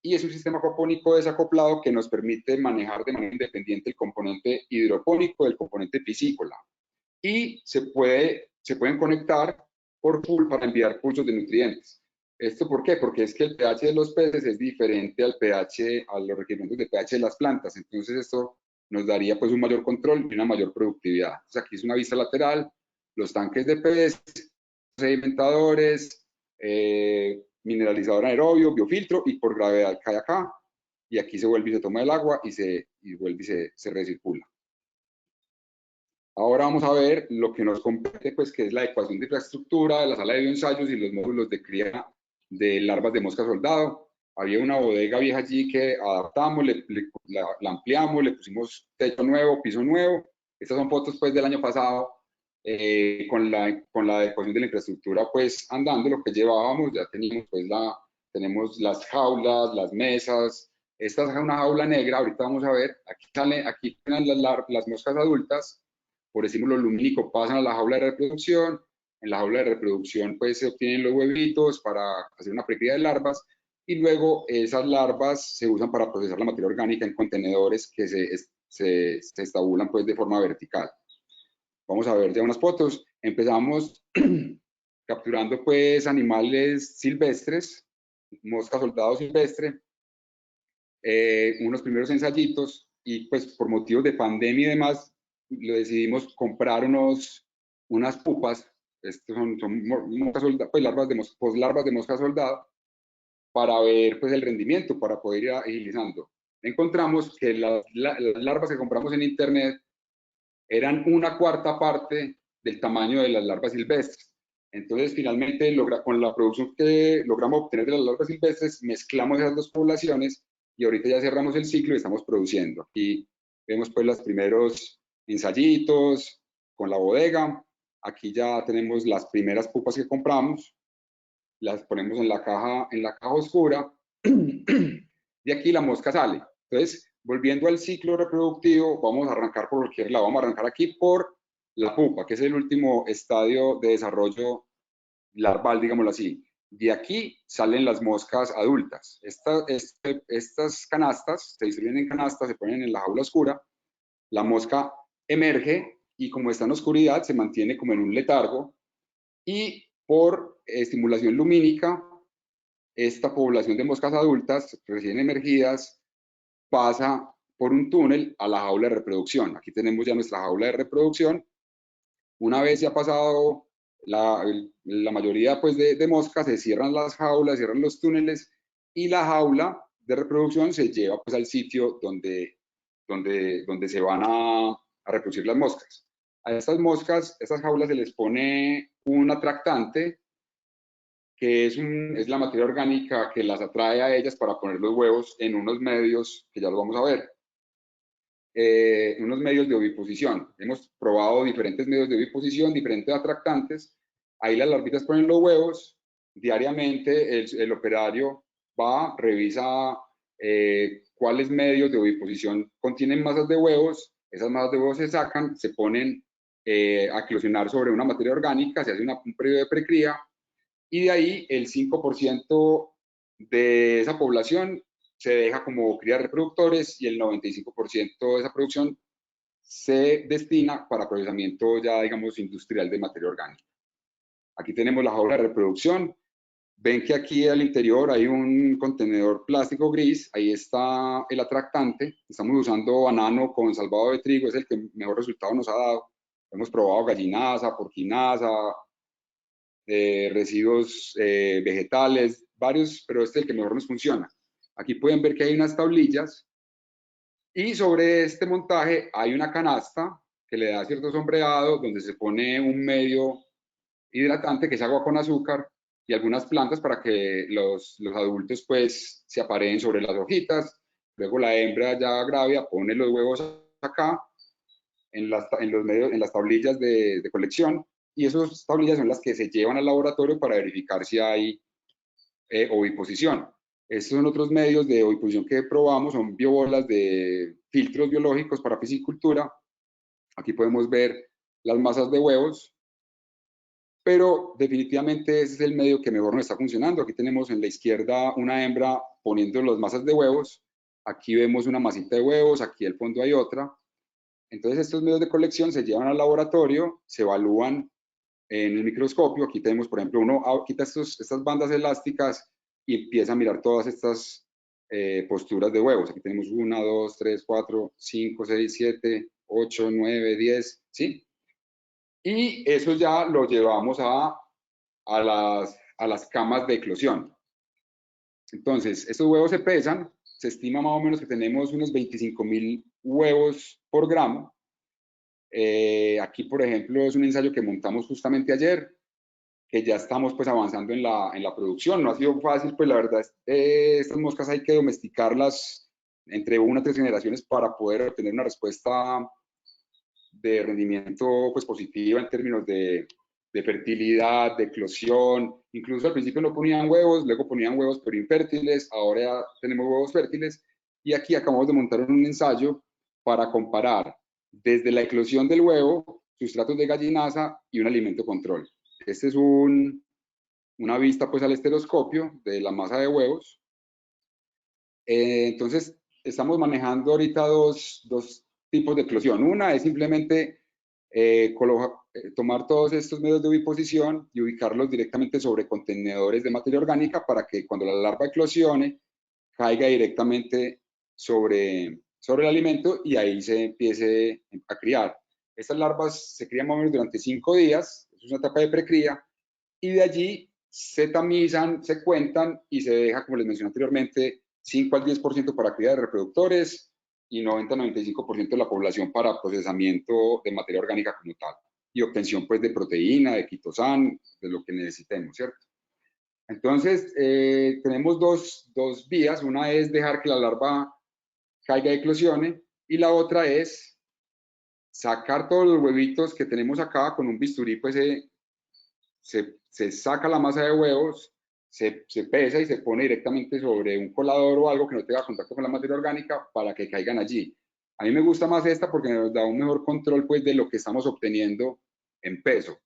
y es un sistema acuapónico desacoplado que nos permite manejar de manera independiente el componente hidropónico del componente piscícola, y se pueden conectar por pool para enviar pulsos de nutrientes. ¿Esto por qué? Porque es que el pH de los peces es diferente al pH, a los requerimientos de pH de las plantas. Entonces esto nos daría pues un mayor control y una mayor productividad. Entonces aquí es una vista lateral, los tanques de peces, sedimentadores, mineralizador anaerobio, biofiltro, y por gravedad cae acá. y aquí se vuelve y se toma el agua y vuelve y se recircula. Ahora vamos a ver lo que nos compete, pues, que es la ecuación de infraestructura de la sala de bioensayos y los módulos de cría de larvas de mosca soldado. Había una bodega vieja allí que adaptamos, la ampliamos, le pusimos techo nuevo, piso nuevo. Estas son fotos, pues, del año pasado, con la adecuación de la infraestructura, pues, andando. Lo que llevábamos, ya teníamos, pues, tenemos las jaulas, las mesas. Esta es una jaula negra, ahorita vamos a ver. Aquí están las moscas adultas. Por estímulo lumínico pasan a la jaula de reproducción. En la jaula de reproducción, pues, se obtienen los huevitos para hacer una precría de larvas, y luego esas larvas se usan para procesar la materia orgánica en contenedores que se estabulan, pues, de forma vertical. Vamos a ver ya unas fotos. Empezamos capturando, pues, animales silvestres, mosca soldado silvestre, unos primeros ensayitos, y pues por motivos de pandemia y demás, lo decidimos comprar unas pupas. Estos son moscas soldadas, pues larvas de mosca soldado, para ver, pues, el rendimiento, para poder ir agilizando. Encontramos que las larvas que compramos en internet eran una cuarta parte del tamaño de las larvas silvestres. Entonces, finalmente, con la producción que logramos obtener de las larvas silvestres, mezclamos esas dos poblaciones y ahorita ya cerramos el ciclo y estamos produciendo. Aquí vemos, pues, los primeros ensayitos con la bodega. Aquí ya tenemos las primeras pupas que compramos, las ponemos en la caja oscura y aquí la mosca sale. Entonces, volviendo al ciclo reproductivo, vamos a arrancar por cualquier lado. Vamos a arrancar aquí por la pupa, que es el último estadio de desarrollo larval, digámoslo así. De aquí salen las moscas adultas. Estas canastas se distribuyen en canastas, se ponen en la jaula oscura. La mosca emerge y, como está en oscuridad, se mantiene como en un letargo, y por estimulación lumínica, esta población de moscas adultas recién emergidas pasa por un túnel a la jaula de reproducción. Aquí tenemos ya nuestra jaula de reproducción. Una vez ya ha pasado la mayoría, pues, de moscas, se cierran las jaulas, cierran los túneles, y la jaula de reproducción se lleva, pues, al sitio donde se van a reproducir las moscas. A estas moscas, estas jaulas, se les pone un atractante, que es la materia orgánica que las atrae a ellas para poner los huevos en unos medios que ya lo vamos a ver. Unos medios de oviposición. Hemos probado diferentes medios de oviposición, diferentes atractantes. Ahí las larvitas ponen los huevos. Diariamente el operario va, revisa cuáles medios de oviposición contienen masas de huevos. Esas masas de huevos se sacan, se ponen a eclosionar sobre una materia orgánica, se hace un periodo de precría, y de ahí el 5% de esa población se deja como cría de reproductores, y el 95% de esa producción se destina para procesamiento ya, digamos, industrial de materia orgánica. Aquí tenemos la jaula de reproducción. Ven que aquí al interior hay un contenedor plástico gris, ahí está el atractante. Estamos usando banano con salvado de trigo, es el que mejor resultado nos ha dado. Hemos probado gallinaza, porquinaza, residuos vegetales, varios, pero este es el que mejor nos funciona. Aquí pueden ver que hay unas tablillas, y sobre este montaje hay una canasta que le da cierto sombreado, donde se pone un medio hidratante, que es agua con azúcar, y algunas plantas para que los adultos, pues, se apareen sobre las hojitas. Luego la hembra ya gravia pone los huevos acá en las tablillas de colección, y esas tablillas son las que se llevan al laboratorio para verificar si hay oviposición. Estos son otros medios de oviposición que probamos, son biobolas de filtros biológicos para piscicultura. Aquí podemos ver las masas de huevos, pero definitivamente ese es el medio que mejor nos está funcionando. Aquí tenemos en la izquierda una hembra poniendo las masas de huevos, aquí vemos una masita de huevos, aquí al fondo hay otra. Entonces, estos medios de colección se llevan al laboratorio, se evalúan en el microscopio. Aquí tenemos, por ejemplo, uno quita estas bandas elásticas y empieza a mirar todas estas posturas de huevos. Aquí tenemos 1, 2, 3, 4, 5, 6, 7, 8, 9, 10, ¿sí? Y eso ya lo llevamos a las camas de eclosión. Entonces, estos huevos se pesan, se estima más o menos que tenemos unos 25.000 huevos por gramo. Aquí, por ejemplo, es un ensayo que montamos justamente ayer, que ya estamos pues avanzando en la producción. No ha sido fácil, pues la verdad, estas moscas hay que domesticarlas entre 1 a 3 generaciones para poder obtener una respuesta de rendimiento pues positiva en términos de fertilidad, de eclosión. Incluso al principio no ponían huevos, luego ponían huevos pero infértiles, ahora ya tenemos huevos fértiles. Y aquí acabamos de montar un ensayo para comparar desde la eclosión del huevo, sustratos de gallinaza y un alimento control. Este es una vista pues al estereoscopio de la masa de huevos. Entonces, estamos manejando ahorita dos tipos de eclosión. Una es simplemente tomar todos estos medios de oviposición y ubicarlos directamente sobre contenedores de materia orgánica para que cuando la larva eclosione caiga directamente sobre el alimento y ahí se empiece a criar. Estas larvas se crían más o menos durante 5 días, es una etapa de precría, y de allí se tamizan, se cuentan y se deja, como les mencioné anteriormente, 5 al 10% para cría de reproductores y 90-95% de la población para procesamiento de materia orgánica como tal y obtención pues de proteína, de quitosan, de lo que necesitemos, ¿cierto? Entonces, tenemos dos vías. Una es dejar que la larva caiga y eclosione y la otra es sacar todos los huevitos que tenemos acá con un bisturí, pues se saca la masa de huevos, se pesa y se pone directamente sobre un colador o algo que no tenga contacto con la materia orgánica para que caigan allí. A mí me gusta más esta porque nos da un mejor control pues de lo que estamos obteniendo en peso.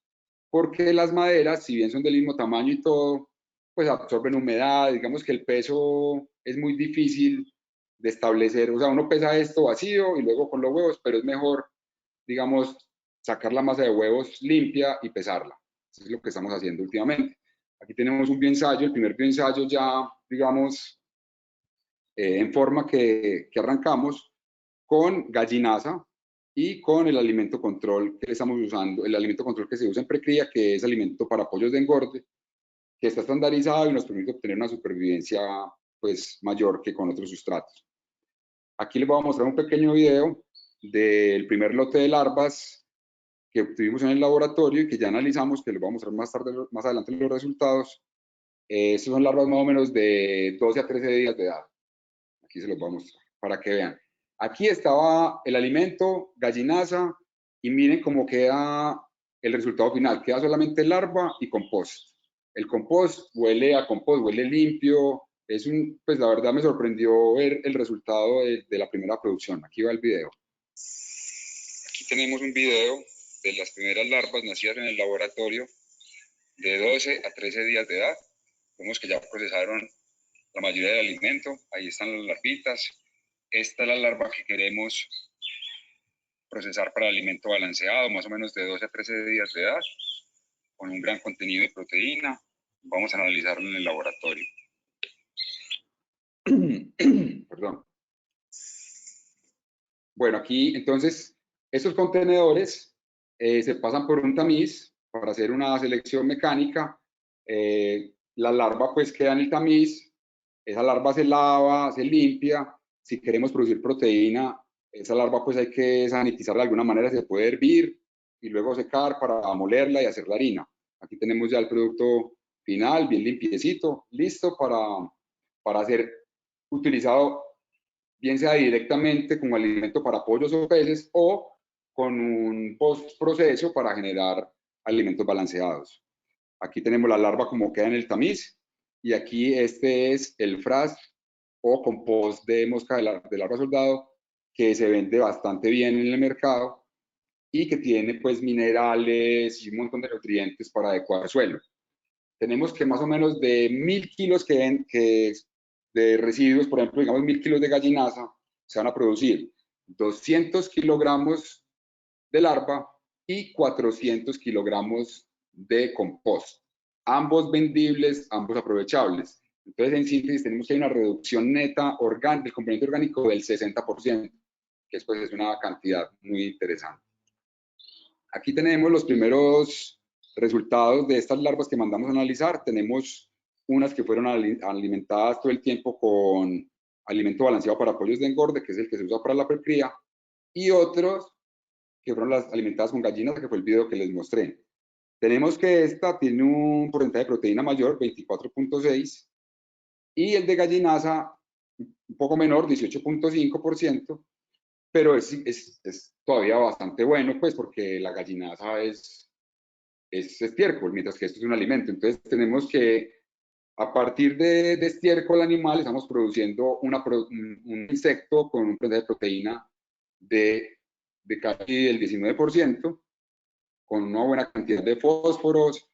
Porque las maderas, si bien son del mismo tamaño y todo, pues absorben humedad, digamos que el peso es muy difícil de establecer, o sea, uno pesa esto vacío y luego con los huevos, pero es mejor, digamos, sacar la masa de huevos limpia y pesarla. Eso es lo que estamos haciendo últimamente. Aquí tenemos un bioensayo, el primer bioensayo ya, digamos, en forma que arrancamos con gallinaza y con el alimento control que estamos usando, el alimento control que se usa en precría, que es alimento para pollos de engorde, que está estandarizado y nos permite obtener una supervivencia pues mayor que con otros sustratos. Aquí les voy a mostrar un pequeño video del primer lote de larvas que obtuvimos en el laboratorio y que ya analizamos, que les voy a mostrar más adelante los resultados. Estos son larvas más o menos de 12 a 13 días de edad. Aquí se los voy a mostrar para que vean. Aquí estaba el alimento, gallinaza, y miren cómo queda el resultado final. Queda solamente larva y compost. El compost huele a compost, huele limpio. Pues la verdad me sorprendió ver el resultado de la primera producción. Aquí va el video. Aquí tenemos un video de las primeras larvas nacidas en el laboratorio de 12 a 13 días de edad. Vemos que ya procesaron la mayoría del alimento. Ahí están las larvitas. Esta es la larva que queremos procesar para alimento balanceado, más o menos de 12 a 13 días de edad, con un gran contenido de proteína. Vamos a analizarlo en el laboratorio. Perdón. Bueno, aquí entonces, estos contenedores se pasan por un tamiz para hacer una selección mecánica. La larva pues queda en el tamiz, esa larva se lava, se limpia. Si queremos producir proteína, esa larva pues hay que sanitizarla de alguna manera, se puede hervir y luego secar para molerla y hacer la harina. Aquí tenemos ya el producto final, bien limpiecito, listo para ser utilizado, bien sea directamente como alimento para pollos o peces o con un postproceso para generar alimentos balanceados. Aquí tenemos la larva como queda en el tamiz y aquí este es el frass o compost de mosca de larva soldado que se vende bastante bien en el mercado y que tiene pues minerales y un montón de nutrientes para adecuar el suelo. Tenemos que más o menos de 1000 kilos de residuos, por ejemplo, digamos 1000 kilos de gallinaza, se van a producir 200 kilogramos de larva y 400 kilogramos de compost. Ambos vendibles, ambos aprovechables. Entonces, en síntesis, tenemos que hay una reducción neta del componente orgánico del 60%, que después es una cantidad muy interesante. Aquí tenemos los primeros resultados de estas larvas que mandamos a analizar. Tenemos unas que fueron alimentadas todo el tiempo con alimento balanceado para pollos de engorde, que es el que se usa para la precría, y otros que fueron las alimentadas con gallinas, que fue el video que les mostré. Tenemos que esta tiene un porcentaje de proteína mayor, 24.6, y el de gallinaza un poco menor, 18.5%, pero es todavía bastante bueno, pues porque la gallinaza es estiércol, mientras que esto es un alimento. Entonces tenemos que, a partir de estiércol animal, estamos produciendo un insecto con un porcentaje de proteína de casi el 19%, con una buena cantidad de fósforos,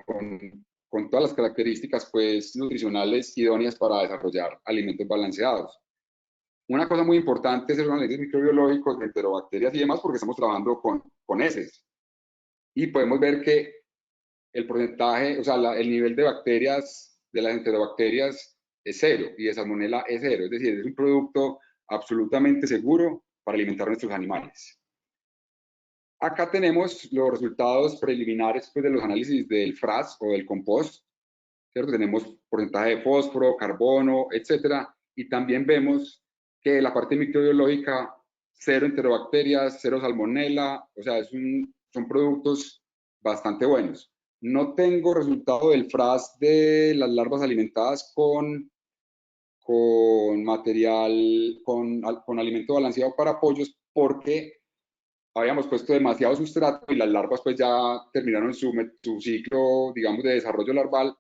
con todas las características pues, nutricionales idóneas para desarrollar alimentos balanceados. Una cosa muy importante es el análisis microbiológico de enterobacterias y demás, porque estamos trabajando con heces. Y podemos ver que el porcentaje, o sea, el nivel de bacterias, de las enterobacterias, es cero, y de salmonela es cero. Es decir, es un producto absolutamente seguro para alimentar a nuestros animales. Acá tenemos los resultados preliminares pues, de los análisis del FRAS o del compost, ¿cierto? Tenemos porcentaje de fósforo, carbono, etcétera, y también vemos que la parte microbiológica, cero enterobacterias, cero salmonela, o sea, son productos bastante buenos. No tengo resultado del FRAS de las larvas alimentadas con material, con alimento balanceado para pollos, porque habíamos puesto demasiado sustrato y las larvas pues ya terminaron su ciclo, digamos, de desarrollo larval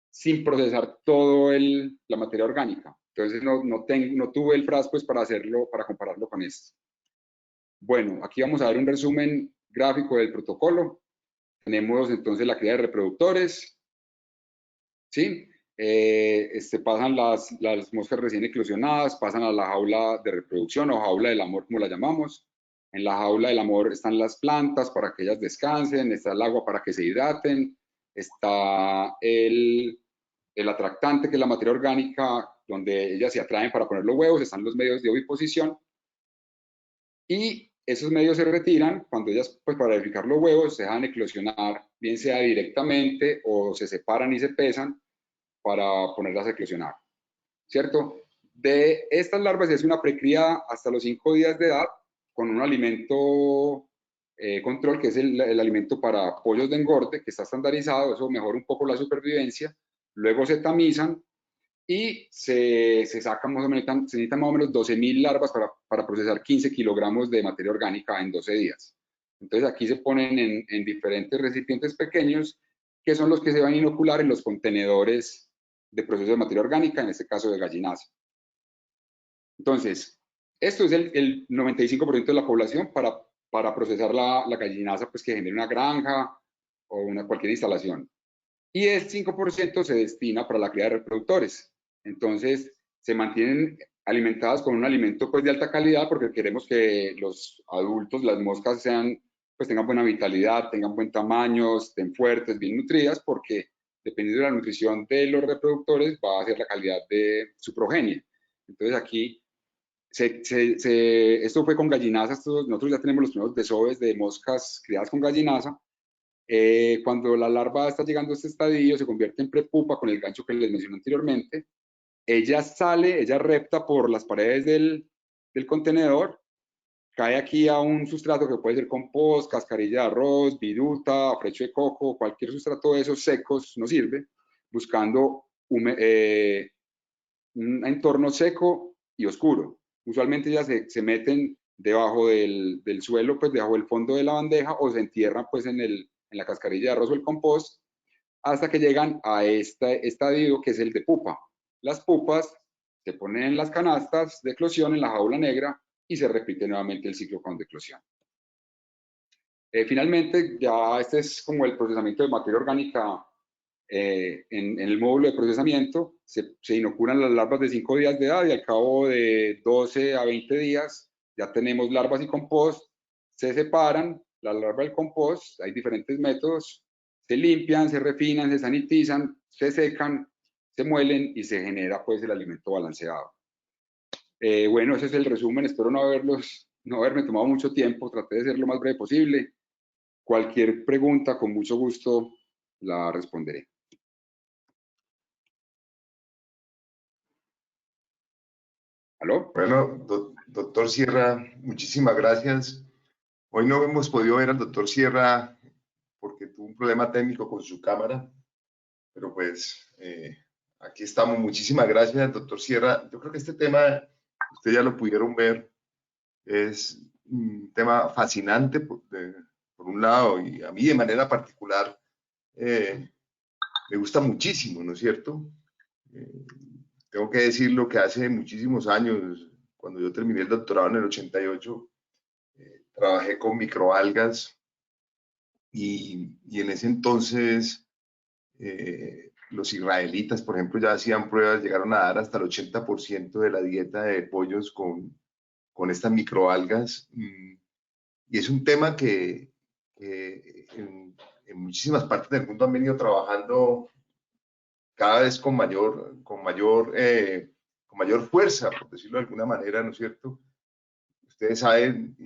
sin procesar todo la materia orgánica. Entonces no tuve el FRAS pues para hacerlo, para compararlo con este. Bueno, aquí vamos a ver un resumen gráfico del protocolo. Tenemos entonces la cría de reproductores, ¿sí? Pasan las moscas recién eclosionadas, pasan a la jaula de reproducción o jaula del amor, como la llamamos. En la jaula del amor están las plantas para que ellas descansen, está el agua para que se hidraten, está el atractante, que es la materia orgánica, donde ellas se atraen para poner los huevos, están los medios de oviposición, y esos medios se retiran cuando ellas, pues para verificar los huevos, se dejan eclosionar, bien sea directamente o se separan y se pesan para ponerlas a eclosionar, ¿cierto? De estas larvas es una precría hasta los 5 días de edad, con un alimento control, que es el alimento para pollos de engorde, que está estandarizado, eso mejora un poco la supervivencia. Luego se tamizan y se sacan más o menos, se necesitan más o menos 12.000 larvas para procesar 15 kilogramos de materia orgánica en 12 días. Entonces aquí se ponen en diferentes recipientes pequeños, que son los que se van a inocular en los contenedores de proceso de materia orgánica, en este caso de gallinaza. Entonces, esto es el 95% de la población para procesar la gallinaza pues, que genere una granja o cualquier instalación. Y el 5% se destina para la cría de reproductores. Entonces, se mantienen alimentadas con un alimento pues, de alta calidad, porque queremos que los adultos, las moscas, pues, tengan buena vitalidad, tengan buen tamaño, estén fuertes, bien nutridas, porque dependiendo de la nutrición de los reproductores va a ser la calidad de su progenie. Entonces aquí, esto fue con gallinazas, nosotros ya tenemos los primeros desoves de moscas criadas con gallinaza. Cuando la larva está llegando a este estadio, se convierte en prepupa con el gancho que les mencioné anteriormente. Ella repta por las paredes del contenedor, cae aquí a un sustrato que puede ser compost, cascarilla de arroz, viruta, frecho de coco, cualquier sustrato de esos secos nos sirve, buscando un entorno seco y oscuro. Usualmente ya se meten debajo del suelo, pues debajo del fondo de la bandeja, o se entierran pues en la cascarilla de arroz o el compost, hasta que llegan a este estadio que es el de pupa. Las pupas se ponen en las canastas de eclosión en la jaula negra y se repite nuevamente el ciclo con eclosión. Finalmente, ya este es como el procesamiento de materia orgánica en el módulo de procesamiento. Se inoculan las larvas de 5 días de edad y al cabo de 12 a 20 días ya tenemos larvas y compost. Se separan la larva del compost, hay diferentes métodos, se limpian, se refinan, se sanitizan, se secan, se muelen y se genera pues el alimento balanceado. Bueno, ese es el resumen, espero no haberme tomado mucho tiempo, traté de ser lo más breve posible. Cualquier pregunta, con mucho gusto la responderé. ¿Aló? Bueno, doctor Sierra, muchísimas gracias. Hoy no hemos podido ver al doctor Sierra porque tuvo un problema técnico con su cámara, pero pues aquí estamos. Muchísimas gracias, doctor Sierra. Yo creo que este tema, ustedes ya lo pudieron ver, es un tema fascinante por un lado, y a mí de manera particular eh, me gusta muchísimo, ¿no es cierto? Eh, Tengo que decir lo que hace muchísimos años, cuando yo terminé el doctorado en el 88, trabajé con microalgas y en ese entonces los israelitas, por ejemplo, ya hacían pruebas, llegaron a dar hasta el 80% de la dieta de pollos con estas microalgas. Y es un tema que en muchísimas partes del mundo han venido trabajando cada vez con mayor fuerza, por decirlo de alguna manera, ¿no es cierto? Ustedes saben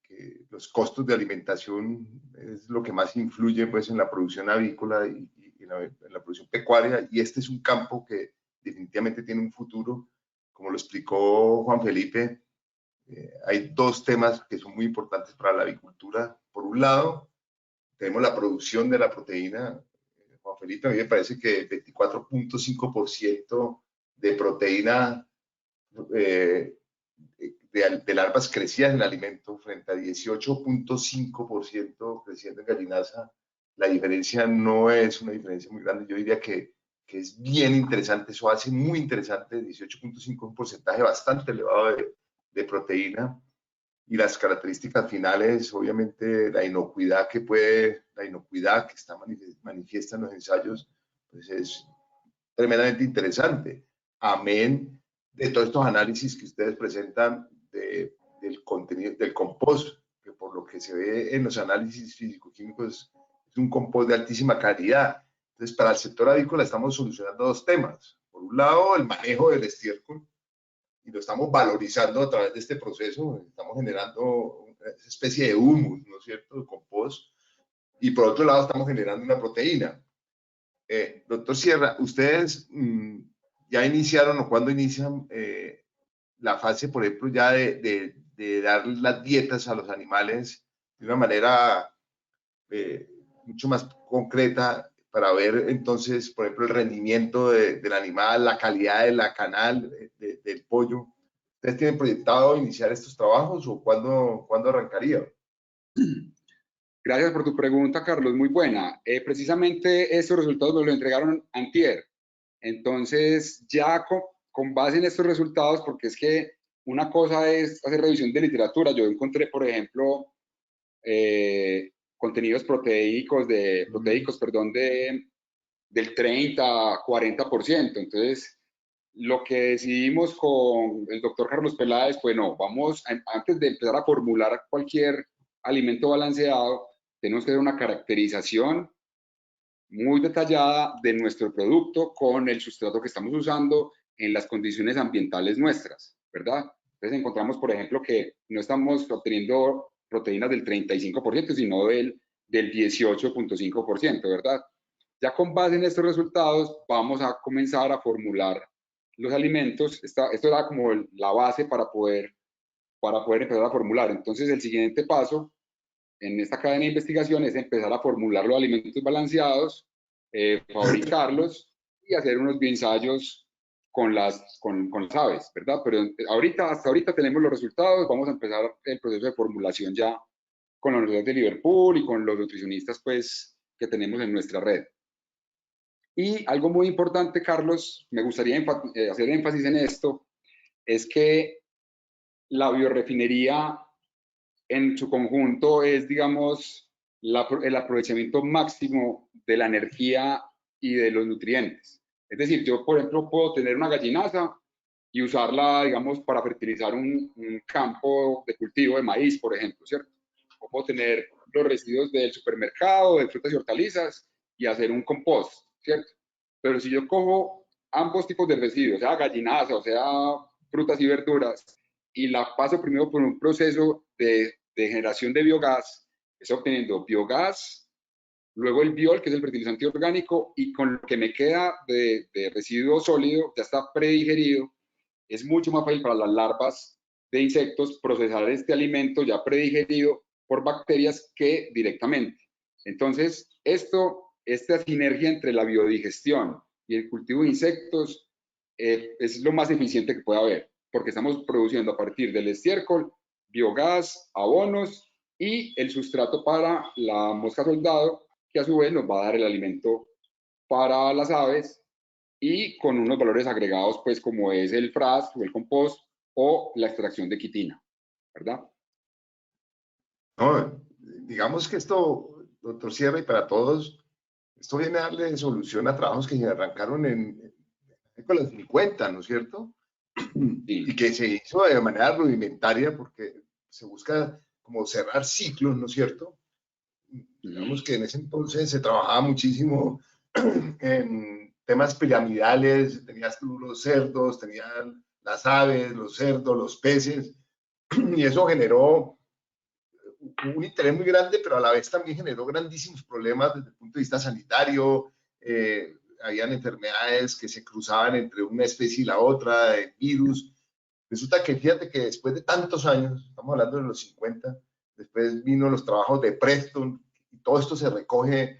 que los costos de alimentación es lo que más influye pues, en la producción avícola y en la producción pecuaria, y este es un campo que definitivamente tiene un futuro. Como lo explicó Juan Felipe, hay dos temas que son muy importantes para la avicultura. Por un lado, tenemos la producción de la proteína. Juan Felipe, a mí me parece que 24.5% de proteína eh, de larvas crecían en el alimento frente a 18.5% creciendo en gallinaza. La diferencia no es una diferencia muy grande. Yo diría que es bien interesante. Eso hace muy interesante. 18.5 un porcentaje bastante elevado de proteína. Y las características finales, obviamente, la inocuidad que está manifiesta en los ensayos, pues es tremendamente interesante. Amén de todos estos análisis que ustedes presentan del contenido del compost, que por lo que se ve en los análisis físico-químicos es un compost de altísima calidad. Entonces, para el sector avícola estamos solucionando dos temas. Por un lado, el manejo del estiércol, y lo estamos valorizando a través de este proceso, estamos generando una especie de humus, ¿no es cierto?, de compost, y por otro lado estamos generando una proteína. Doctor Sierra, ustedes ya iniciaron o cuándo inician la fase, por ejemplo, ya de dar las dietas a los animales de una manera mucho más concreta para ver entonces, por ejemplo, el rendimiento del animal, la calidad de la canal, del pollo? ¿Ustedes tienen proyectado iniciar estos trabajos o cuándo arrancaría? Gracias por tu pregunta, Carlos, muy buena. Precisamente estos resultados nos los entregaron antier. Entonces, ya con base en estos resultados, porque es que una cosa es hacer revisión de literatura. Yo encontré, por ejemplo, contenidos proteicos, perdón, del 30-40%. Entonces, lo que decidimos con el doctor Carlos Peláez, pues no, antes de empezar a formular cualquier alimento balanceado, tenemos que hacer una caracterización muy detallada de nuestro producto con el sustrato que estamos usando en las condiciones ambientales nuestras, ¿verdad? Entonces encontramos, por ejemplo, que no estamos obteniendo proteínas del 35%, sino del 18.5%, ¿verdad? Ya con base en estos resultados vamos a comenzar a formular los alimentos. Esto era como la base para poder empezar a formular. Entonces el siguiente paso en esta cadena de investigación es empezar a formular los alimentos balanceados, fabricarlos y hacer unos bioensayos con las aves, ¿verdad? Pero hasta ahorita tenemos los resultados, vamos a empezar el proceso de formulación ya con la Universidad de Liverpool y con los nutricionistas pues, que tenemos en nuestra red. Y algo muy importante, Carlos, me gustaría hacer énfasis en esto, es que la biorefinería en su conjunto es, digamos, el aprovechamiento máximo de la energía y de los nutrientes. Es decir, yo, por ejemplo, puedo tener una gallinaza y usarla, digamos, para fertilizar un campo de cultivo de maíz, por ejemplo, ¿cierto? O puedo tener los residuos del supermercado, de frutas y hortalizas, y hacer un compost, ¿cierto? Pero si yo cojo ambos tipos de residuos, sea gallinaza o sea frutas y verduras, y la paso primero por un proceso de generación de biogás, estoy obteniendo biogás, luego el biol, que es el fertilizante orgánico, y con lo que me queda de residuo sólido, ya está predigerido, es mucho más fácil para las larvas de insectos procesar este alimento ya predigerido por bacterias que directamente. Entonces, esta sinergia entre la biodigestión y el cultivo de insectos es lo más eficiente que puede haber, porque estamos produciendo a partir del estiércol biogás, abonos y el sustrato para la mosca soldado, que a su vez nos va a dar el alimento para las aves y con unos valores agregados, pues como es el frass o el compost o la extracción de quitina, ¿verdad? No, digamos que esto, doctor Sierra, y para todos, esto viene a darle solución a trabajos que se arrancaron con los 50, ¿no es cierto? Y Sí. que se hizo de manera rudimentaria porque se busca como cerrar ciclos, ¿no es cierto? Digamos que en ese entonces se trabajaba muchísimo en temas piramidales, tenías tú los cerdos, tenían las aves, los cerdos, los peces, y eso generó un interés muy grande, pero a la vez también generó grandísimos problemas desde el punto de vista sanitario. Habían enfermedades que se cruzaban entre una especie y la otra, de virus. Resulta que fíjate que después de tantos años, estamos hablando de los 50, después vino los trabajos de Preston, y todo esto se recoge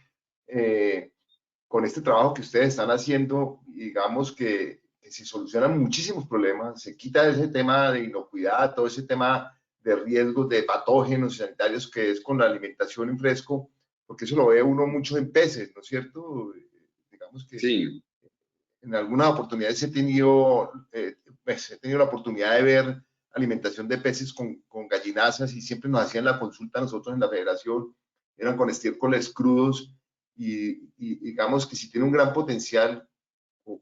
con este trabajo que ustedes están haciendo, digamos que se solucionan muchísimos problemas, se quita ese tema de inocuidad, todo ese tema de riesgos de patógenos sanitarios que es con la alimentación en fresco, porque eso lo ve uno mucho en peces, ¿no es cierto? Digamos que Sí. en algunas oportunidades he tenido la oportunidad de ver alimentación de peces con gallinazas y siempre nos hacían la consulta nosotros en la federación, eran con estiércoles crudos y digamos que si tiene un gran potencial,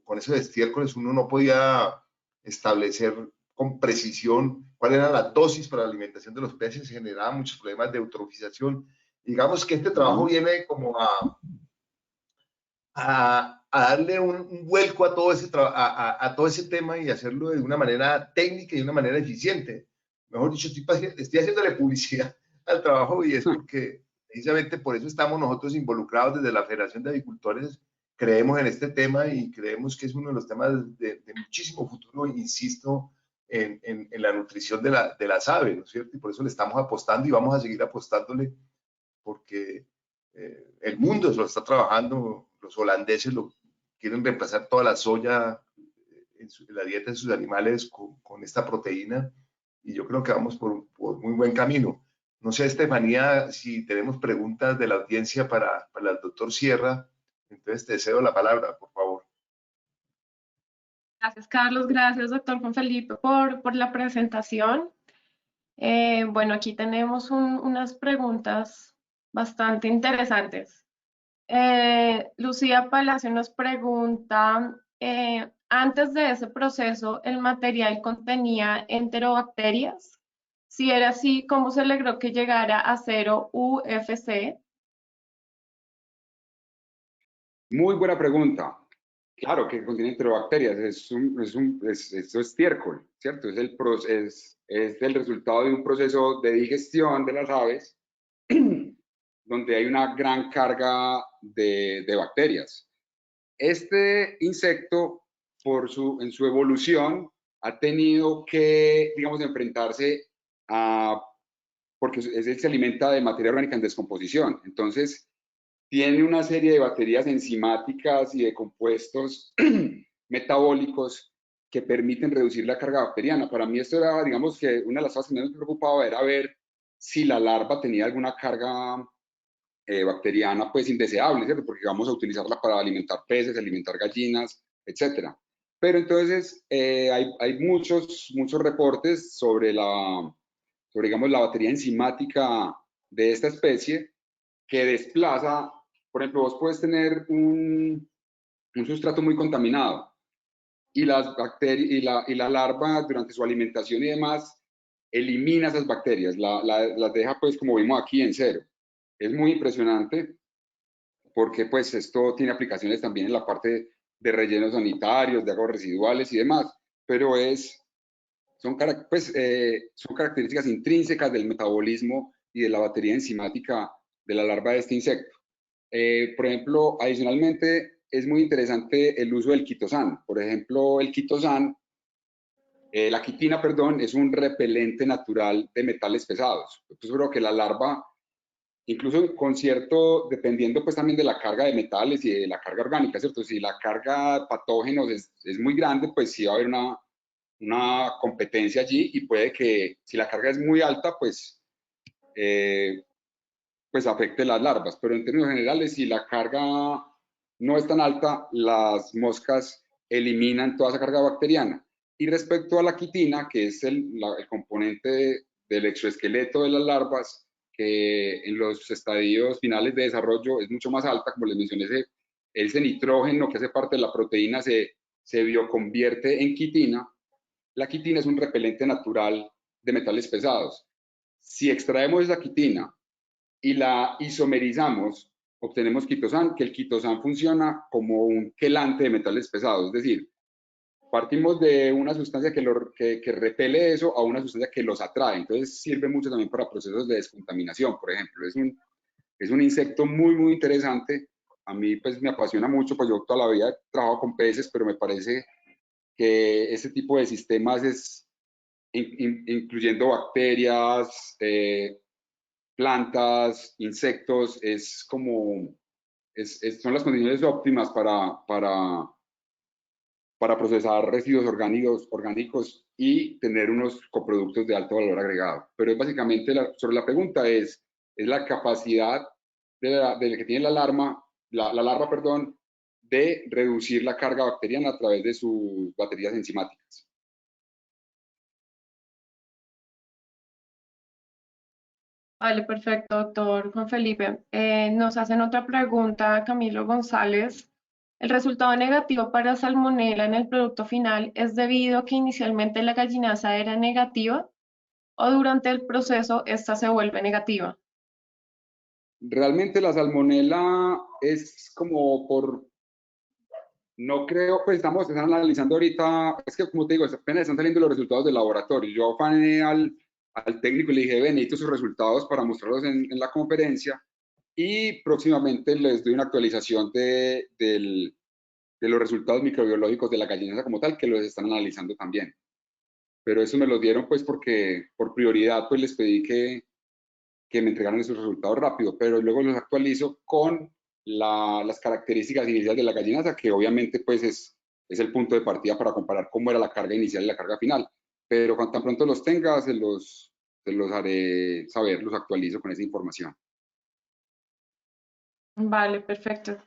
con esos estiércoles uno no podía establecer con precisión cuál era la dosis para la alimentación de los peces, se generaban muchos problemas de eutrofización. Digamos que este trabajo viene como a darle un vuelco a todo ese tema y hacerlo de una manera técnica y de una manera eficiente. Mejor dicho, estoy haciéndole publicidad al trabajo y es porque precisamente por eso estamos nosotros involucrados desde la Federación de Avicultores. Creemos en este tema y creemos que es uno de los temas de muchísimo futuro, insisto, en la nutrición de las aves, ¿no es cierto? Y por eso le estamos apostando y vamos a seguir apostándole porque el mundo lo está trabajando, los holandeses lo quieren reemplazar toda la soya en la dieta de sus animales con esta proteína y yo creo que vamos por muy buen camino. No sé, Estefanía, si tenemos preguntas de la audiencia para el doctor Sierra, entonces te cedo la palabra, por favor. Gracias, Carlos. Gracias, doctor Juan Felipe, por la presentación. Bueno, aquí tenemos unas preguntas bastante interesantes. Lucía Palacio nos pregunta, antes de ese proceso, ¿el material contenía enterobacterias? Si era así, ¿cómo se logró que llegara a 0 UFC? Muy buena pregunta. Claro que contiene enterobacterias, es estiércol, ¿cierto? Es el resultado de un proceso de digestión de las aves donde hay una gran carga de bacterias. Este insecto, en su evolución, ha tenido que, digamos, enfrentarse a, porque se alimenta de materia orgánica en descomposición. Entonces, tiene una serie de baterías enzimáticas y de compuestos metabólicos que permiten reducir la carga bacteriana. Para mí esto era, digamos, que una de las cosas que me preocupaba era ver si la larva tenía alguna carga bacteriana pues indeseable, ¿cierto? Porque vamos a utilizarla para alimentar peces, alimentar gallinas, etcétera. Pero entonces hay muchos reportes sobre digamos, la batería enzimática de esta especie que desplaza, por ejemplo, vos puedes tener un sustrato muy contaminado y las bacterias y la larva durante su alimentación y demás elimina esas bacterias, las deja pues como vimos aquí en cero. Es muy impresionante porque pues esto tiene aplicaciones también en la parte de rellenos sanitarios, de aguas residuales y demás, pero son características intrínsecas del metabolismo y de la batería enzimática de la larva de este insecto. Por ejemplo, adicionalmente, es muy interesante el uso del quitosán. Por ejemplo, el quitosán La quitina, perdón, es un repelente natural de metales pesados. Entonces creo que la larva, incluso con cierto, dependiendo pues también de la carga de metales y de la carga orgánica, ¿cierto? Si la carga de patógenos es muy grande, pues sí va a haber una competencia allí y puede que si la carga es muy alta, pues afecte las larvas, pero en términos generales, si la carga no es tan alta, las moscas eliminan toda esa carga bacteriana. Y respecto a la quitina, que es el componente del exoesqueleto de las larvas, que en los estadios finales de desarrollo es mucho más alta, como les mencioné, ese nitrógeno que hace parte de la proteína se bioconvierte en quitina. La quitina es un repelente natural de metales pesados. Si extraemos esa quitina y la isomerizamos, obtenemos quitosan, que el quitosan funciona como un quelante de metales pesados, es decir, partimos de una sustancia que repele eso a una sustancia que los atrae, entonces sirve mucho también para procesos de descontaminación, por ejemplo, es un insecto muy, muy interesante, a mí pues me apasiona mucho, pues yo toda la vida he trabajado con peces, pero me parece que ese tipo de sistemas incluyendo bacterias, plantas, insectos, son las condiciones óptimas para procesar residuos orgánicos y tener unos coproductos de alto valor agregado. Pero es básicamente, sobre la pregunta, es la capacidad de que tiene la larva, perdón, de reducir la carga bacteriana a través de sus baterías enzimáticas. Vale, perfecto, doctor Juan Felipe. Nos hacen otra pregunta, Camilo González. ¿El resultado negativo para salmonela en el producto final es debido a que inicialmente la gallinaza era negativa o durante el proceso esta se vuelve negativa? Realmente la salmonela es como no creo, pues están analizando ahorita, es que como te digo, apenas están saliendo los resultados del laboratorio. Yo afané al técnico y le dije, ven, necesito sus resultados para mostrarlos en la conferencia y próximamente les doy una actualización de los resultados microbiológicos de la gallinaza como tal, que los están analizando también. Pero eso me los dieron pues porque por prioridad pues les pedí que me entregaran esos resultados rápido, pero luego los actualizo con las características iniciales de la gallinaza, que obviamente pues es el punto de partida para comparar cómo era la carga inicial y la carga final. Pero cuando tan pronto los tenga, se los haré saber, los actualizo con esa información. Vale, perfecto.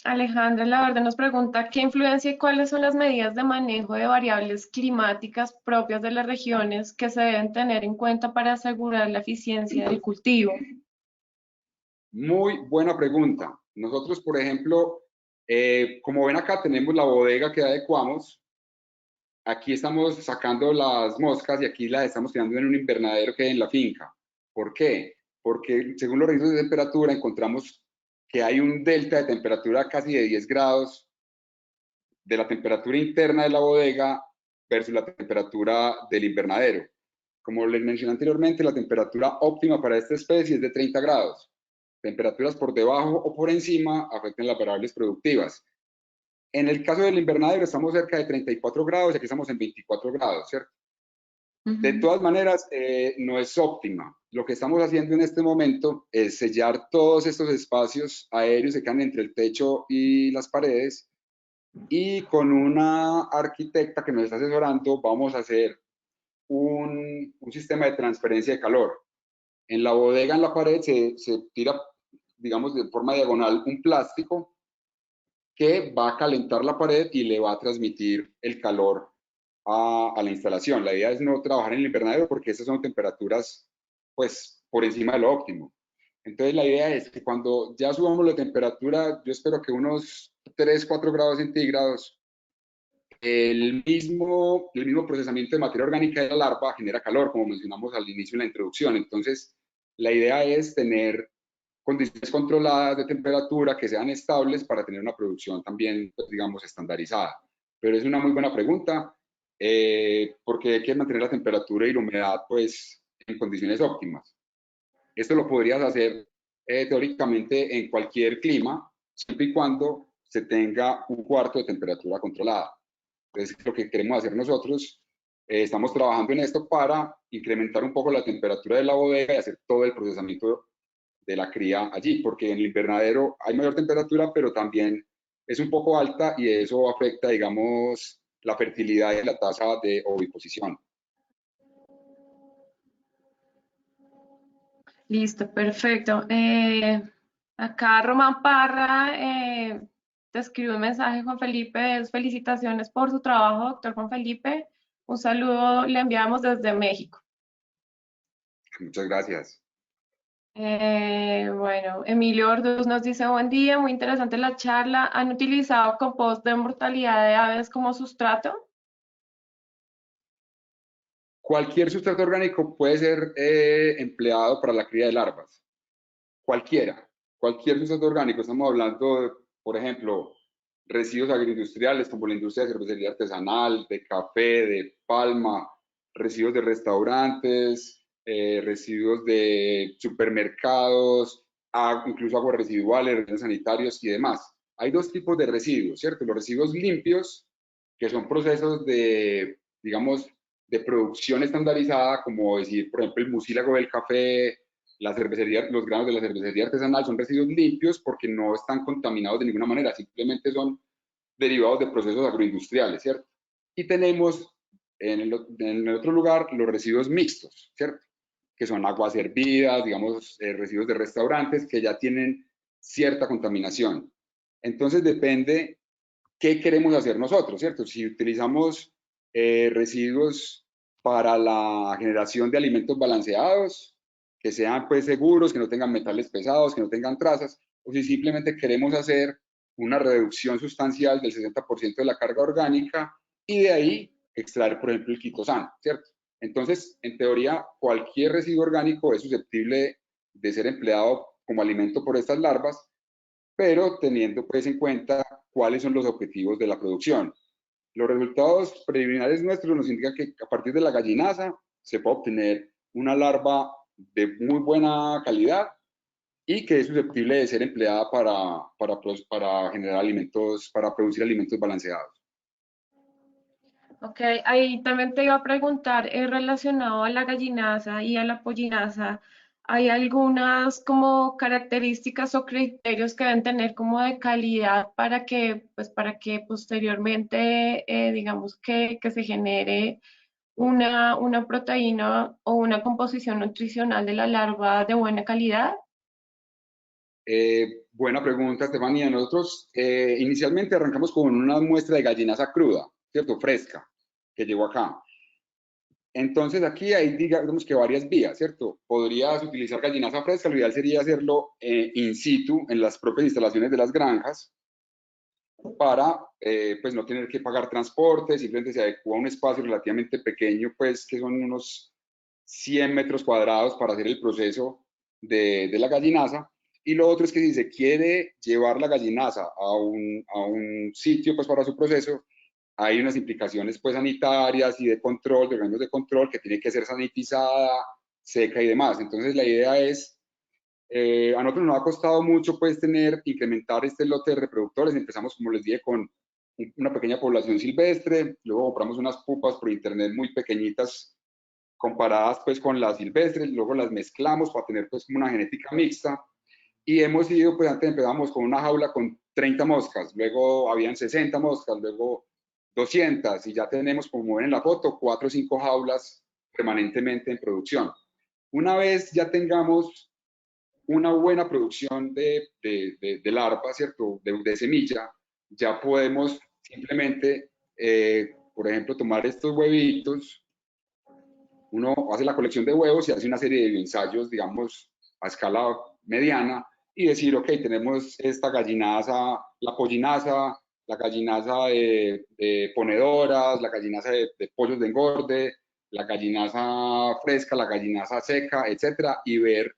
Alejandra Laverde nos pregunta, ¿qué influencia y cuáles son las medidas de manejo de variables climáticas propias de las regiones que se deben tener en cuenta para asegurar la eficiencia del cultivo? Muy buena pregunta. Nosotros, por ejemplo, como ven acá, tenemos la bodega que adecuamos. Aquí estamos sacando las moscas y aquí las estamos tirando en un invernadero que hay en la finca. ¿Por qué? Porque según los registros de temperatura encontramos que hay un delta de temperatura casi de 10 grados de la temperatura interna de la bodega versus la temperatura del invernadero. Como les mencioné anteriormente, la temperatura óptima para esta especie es de 30 grados. Temperaturas por debajo o por encima afectan las variables productivas. En el caso del invernadero estamos cerca de 34 grados y aquí estamos en 24 grados, ¿cierto? De todas maneras, no es óptima. Lo que estamos haciendo en este momento es sellar todos estos espacios aéreos que quedan entre el techo y las paredes y con una arquitecta que nos está asesorando vamos a hacer un sistema de transferencia de calor. En la bodega, en la pared, se tira, digamos, de forma diagonal un plástico que va a calentar la pared y le va a transmitir el calor a la instalación. La idea es no trabajar en el invernadero porque esas son temperaturas, pues, por encima de lo óptimo. Entonces, la idea es que cuando ya subamos la temperatura, yo espero que unos 3, 4 grados centígrados, el mismo procesamiento de materia orgánica de la larva genera calor, como mencionamos al inicio en la introducción. Entonces, la idea es tener condiciones controladas de temperatura que sean estables para tener una producción también, pues, digamos, estandarizada. Pero es una muy buena pregunta porque hay que mantener la temperatura y la humedad, pues, en condiciones óptimas. Esto lo podrías hacer teóricamente en cualquier clima, siempre y cuando se tenga un cuarto de temperatura controlada. Entonces, lo que queremos hacer nosotros, estamos trabajando en esto para incrementar un poco la temperatura de la bodega y hacer todo el procesamiento de la cría allí, porque en el invernadero hay mayor temperatura, pero también es un poco alta y eso afecta, digamos, la fertilidad y la tasa de oviposición. Listo, perfecto. Acá Román Parra te escribe un mensaje, Juan Felipe. Felicitaciones por su trabajo, doctor Juan Felipe. Un saludo le enviamos desde México. Muchas gracias. Bueno, Emilio Orduz nos dice buen día, muy interesante la charla. ¿Han utilizado compost de mortalidad de aves como sustrato? Cualquier sustrato orgánico puede ser empleado para la cría de larvas. Cualquier sustrato orgánico. Estamos hablando de, por ejemplo, residuos agroindustriales como la industria de cervecería artesanal, de café, de palma, residuos de restaurantes, residuos de supermercados, incluso aguas residuales, residuos sanitarios y demás. Hay dos tipos de residuos, ¿cierto? Los residuos limpios, que son procesos de, digamos, de producción estandarizada, como decir, por ejemplo, el mucílago del café, la cervecería, los granos de la cervecería artesanal son residuos limpios porque no están contaminados de ninguna manera, simplemente son derivados de procesos agroindustriales, ¿cierto? Y tenemos en el otro lugar los residuos mixtos, ¿cierto? Que son aguas hervidas, digamos, residuos de restaurantes que ya tienen cierta contaminación. Entonces depende qué queremos hacer nosotros, ¿cierto? Si utilizamos residuos para la generación de alimentos balanceados, que sean pues seguros, que no tengan metales pesados, que no tengan trazas, o si simplemente queremos hacer una reducción sustancial del 60% de la carga orgánica y de ahí extraer, por ejemplo, el quitosano, ¿cierto? Entonces, en teoría, cualquier residuo orgánico es susceptible de ser empleado como alimento por estas larvas, pero teniendo pues en cuenta cuáles son los objetivos de la producción. Los resultados preliminares nuestros nos indican que a partir de la gallinaza se puede obtener una larva de muy buena calidad y que es susceptible de ser empleada para generar alimentos, para producir alimentos balanceados. Ok, ahí también te iba a preguntar, relacionado a la gallinaza y a la pollinaza, ¿hay algunas como características o criterios que deben tener como de calidad para que posteriormente, digamos, que se genere una proteína o una composición nutricional de la larva de buena calidad? Buena pregunta, Estefanía. Nosotros inicialmente arrancamos con una muestra de gallinaza cruda, ¿cierto? Fresca, que llegó acá. Entonces aquí hay, digamos que varias vías, ¿cierto? Podrías utilizar gallinaza fresca, lo ideal sería hacerlo in situ, en las propias instalaciones de las granjas, para pues no tener que pagar transporte, simplemente se adecua a un espacio relativamente pequeño, pues que son unos 100 metros cuadrados para hacer el proceso de la gallinaza. Y lo otro es que si se quiere llevar la gallinaza a un sitio pues para su proceso, hay unas implicaciones pues sanitarias y de control, de organismos de control, que tiene que ser sanitizada, seca y demás. Entonces la idea es, a nosotros nos ha costado mucho pues incrementar este lote de reproductores. Empezamos, como les dije, con una pequeña población silvestre, luego compramos unas pupas por internet muy pequeñitas comparadas pues con las silvestres, luego las mezclamos para tener pues como una genética mixta. Y hemos ido, pues antes empezamos con una jaula con 30 moscas, luego habían 60 moscas, luego 200 y ya tenemos, como ven en la foto, 4 o 5 jaulas permanentemente en producción. Una vez ya tengamos una buena producción de larva, ¿cierto? De semilla, ya podemos simplemente, por ejemplo, tomar estos huevitos, uno hace la colección de huevos y hace una serie de bioensayos, digamos, a escala mediana, y decir, ok, tenemos esta gallinaza, la pollinaza, la gallinaza de ponedoras, la gallinaza de pollos de engorde, la gallinaza fresca, la gallinaza seca, etcétera, y ver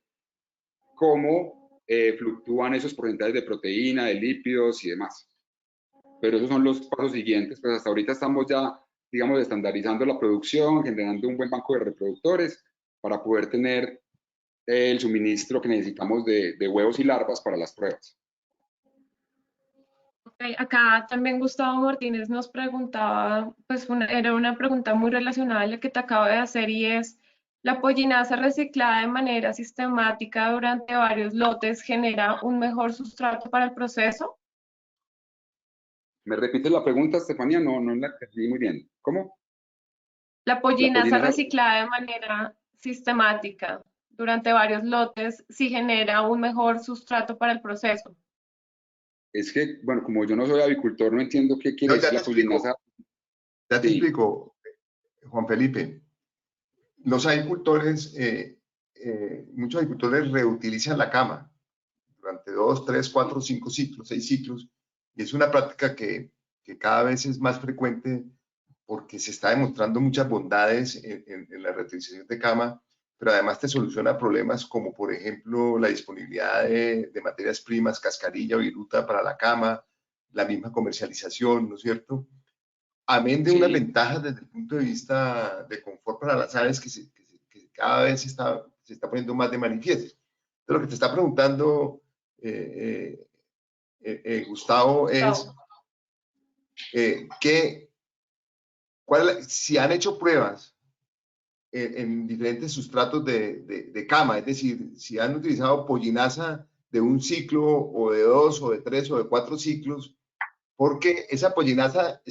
cómo fluctúan esos porcentajes de proteína, de lípidos y demás. Pero esos son los pasos siguientes, pues hasta ahorita estamos ya, digamos, estandarizando la producción, generando un buen banco de reproductores para poder tener el suministro que necesitamos de huevos y larvas para las pruebas. Acá también Gustavo Martínez nos preguntaba, pues era una pregunta muy relacionada a la que te acabo de hacer y es, ¿la pollinaza reciclada de manera sistemática durante varios lotes genera un mejor sustrato para el proceso? ¿Me repites la pregunta, Estefanía? No, no la entendí muy bien. ¿Cómo? La La pollinaza pollinaza. reciclada de manera sistemática durante varios lotes sí genera un mejor sustrato para el proceso. Es que, bueno, como yo no soy avicultor, no entiendo qué quiere No, decir la pollinaza. ya te Sí, explico, Juan Felipe. Los agricultores, muchos agricultores reutilizan la cama durante 2, 3, 4, 5 ciclos, 6 ciclos, y es una práctica que cada vez es más frecuente porque se está demostrando muchas bondades en la reutilización de cama, pero además te soluciona problemas como, por ejemplo, la disponibilidad de materias primas, cascarilla o viruta para la cama, la misma comercialización, ¿no es cierto? Amén de unas sí. ventajas desde el punto de vista de confort para las aves que cada vez se está poniendo más de manifiesto. Entonces, lo que te está preguntando Gustavo es que, si han hecho pruebas en diferentes sustratos de cama, es decir, si han utilizado pollinaza de un ciclo o de 2 o de 3 o de 4 ciclos, porque esa pollinaza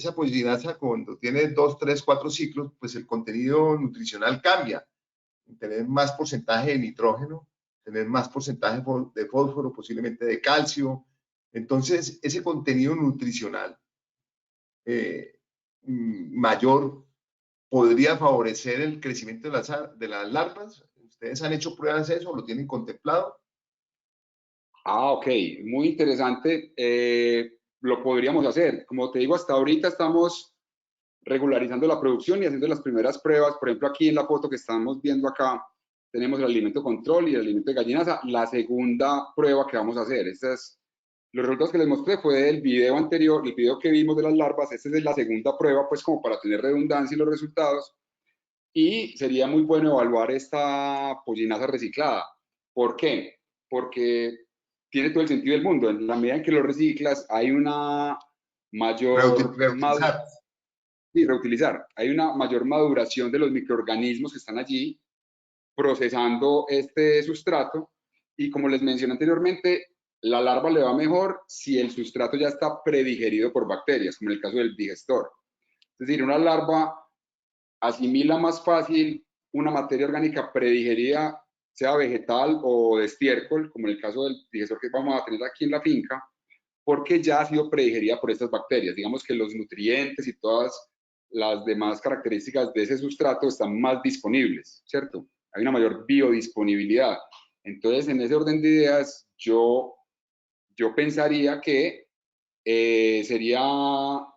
cuando tiene 2, 3, 4 ciclos, pues el contenido nutricional cambia. Tener más porcentaje de nitrógeno, tener más porcentaje de fósforo, posiblemente de calcio. Entonces, ese contenido nutricional mayor podría favorecer el crecimiento de las larvas. ¿Ustedes han hecho pruebas de eso? ¿Lo tienen contemplado? Ah, ok, muy interesante. Lo podríamos hacer. Como te digo, hasta ahorita estamos regularizando la producción y haciendo las primeras pruebas. Por ejemplo, aquí en la foto que estamos viendo acá, tenemos el alimento control y el alimento de gallinaza. La segunda prueba que vamos a hacer. Los resultados que les mostré fue del video anterior, el video que vimos de las larvas. Esta es la segunda prueba, pues como para tener redundancia y los resultados. Y sería muy bueno evaluar esta pollinaza reciclada. ¿Por qué? Porque tiene todo el sentido del mundo. En la medida en que lo reciclas, hay una mayor Reutilizar. sí, reutilizar. Hay una mayor maduración de los microorganismos que están allí procesando este sustrato. Y como les mencioné anteriormente, la larva le va mejor si el sustrato ya está predigerido por bacterias, como en el caso del digestor. Es decir, una larva asimila más fácil una materia orgánica predigerida, sea vegetal o de estiércol, como en el caso del digestor que vamos a tener aquí en la finca, porque ya ha sido predigerida por estas bacterias. Digamos que los nutrientes y todas las demás características de ese sustrato están más disponibles, ¿cierto? Hay una mayor biodisponibilidad. Entonces, en ese orden de ideas, yo pensaría que sería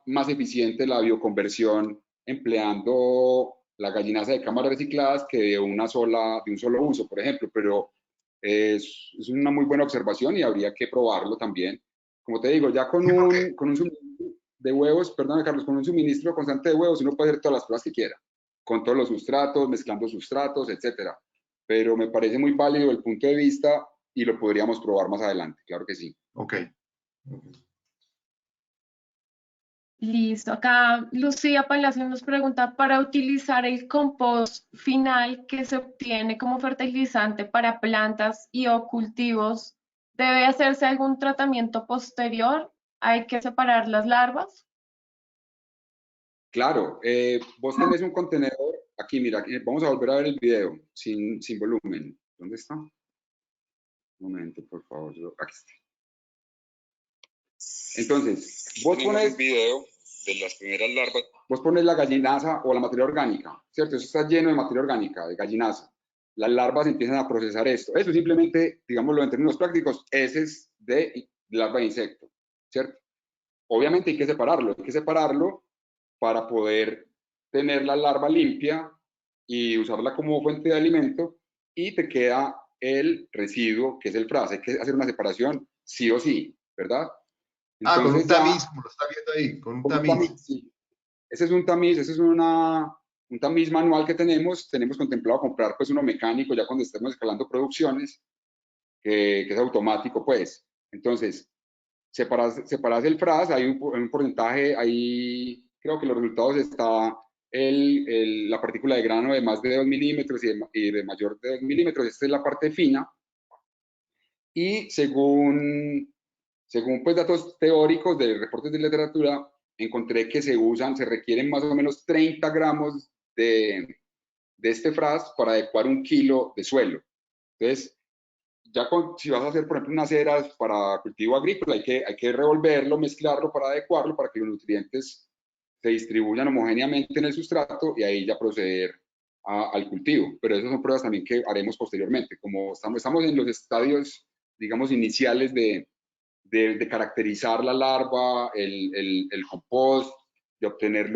más eficiente la bioconversión empleando la gallinaza de cámaras recicladas que de un solo uso, por ejemplo, pero es una muy buena observación y habría que probarlo también. Como te digo, ya Sí, porque con un suministro de huevos, perdón, Carlos, con un suministro constante de huevos uno puede hacer todas las pruebas que quiera, con todos los sustratos, mezclando sustratos, etcétera. Pero me parece muy válido el punto de vista y lo podríamos probar más adelante, claro que sí. ok. Listo. Acá Lucía Palacio nos pregunta, para utilizar el compost final que se obtiene como fertilizante para plantas y o cultivos, ¿debe hacerse algún tratamiento posterior? ¿Hay que separar las larvas? Claro, vos tenés un contenedor, aquí mira, vamos a volver a ver el video sin volumen. ¿Dónde está? Un momento, por favor, aquí está. Entonces, vos pones el video de las primeras larvas. Vos pones la gallinaza o la materia orgánica, ¿cierto? Eso está lleno de materia orgánica, de gallinaza. Las larvas empiezan a procesar esto. Eso simplemente, digámoslo en términos prácticos, heces de larva de insecto, ¿cierto? Obviamente hay que separarlo para poder tener la larva limpia y usarla como fuente de alimento y te queda el residuo que es el frass. Hay que hacer una separación sí o sí, ¿verdad? Ah, con un Entonces ya, tamiz, como lo está viendo ahí, con un con un tamiz. tamiz, sí. Ese es un tamiz, ese es un tamiz manual que tenemos contemplado comprar pues uno mecánico ya cuando estemos escalando producciones, que es automático pues. Entonces, separas el FRAS, hay un porcentaje, ahí creo que los resultados está la partícula de grano de más de 2 milímetros y de mayor de 2 milímetros, esta es la parte fina, y según pues datos teóricos de reportes de literatura, encontré que se requieren más o menos 30 gramos de este FRAS para adecuar 1 kilo de suelo. Entonces, si vas a hacer, por ejemplo, unas eras para cultivo agrícola, hay que revolverlo, mezclarlo para adecuarlo, para que los nutrientes se distribuyan homogéneamente en el sustrato y ahí ya proceder al cultivo. Pero esas son pruebas también que haremos posteriormente. Como estamos en los estadios, digamos, iniciales de caracterizar la larva, el compost, de obtener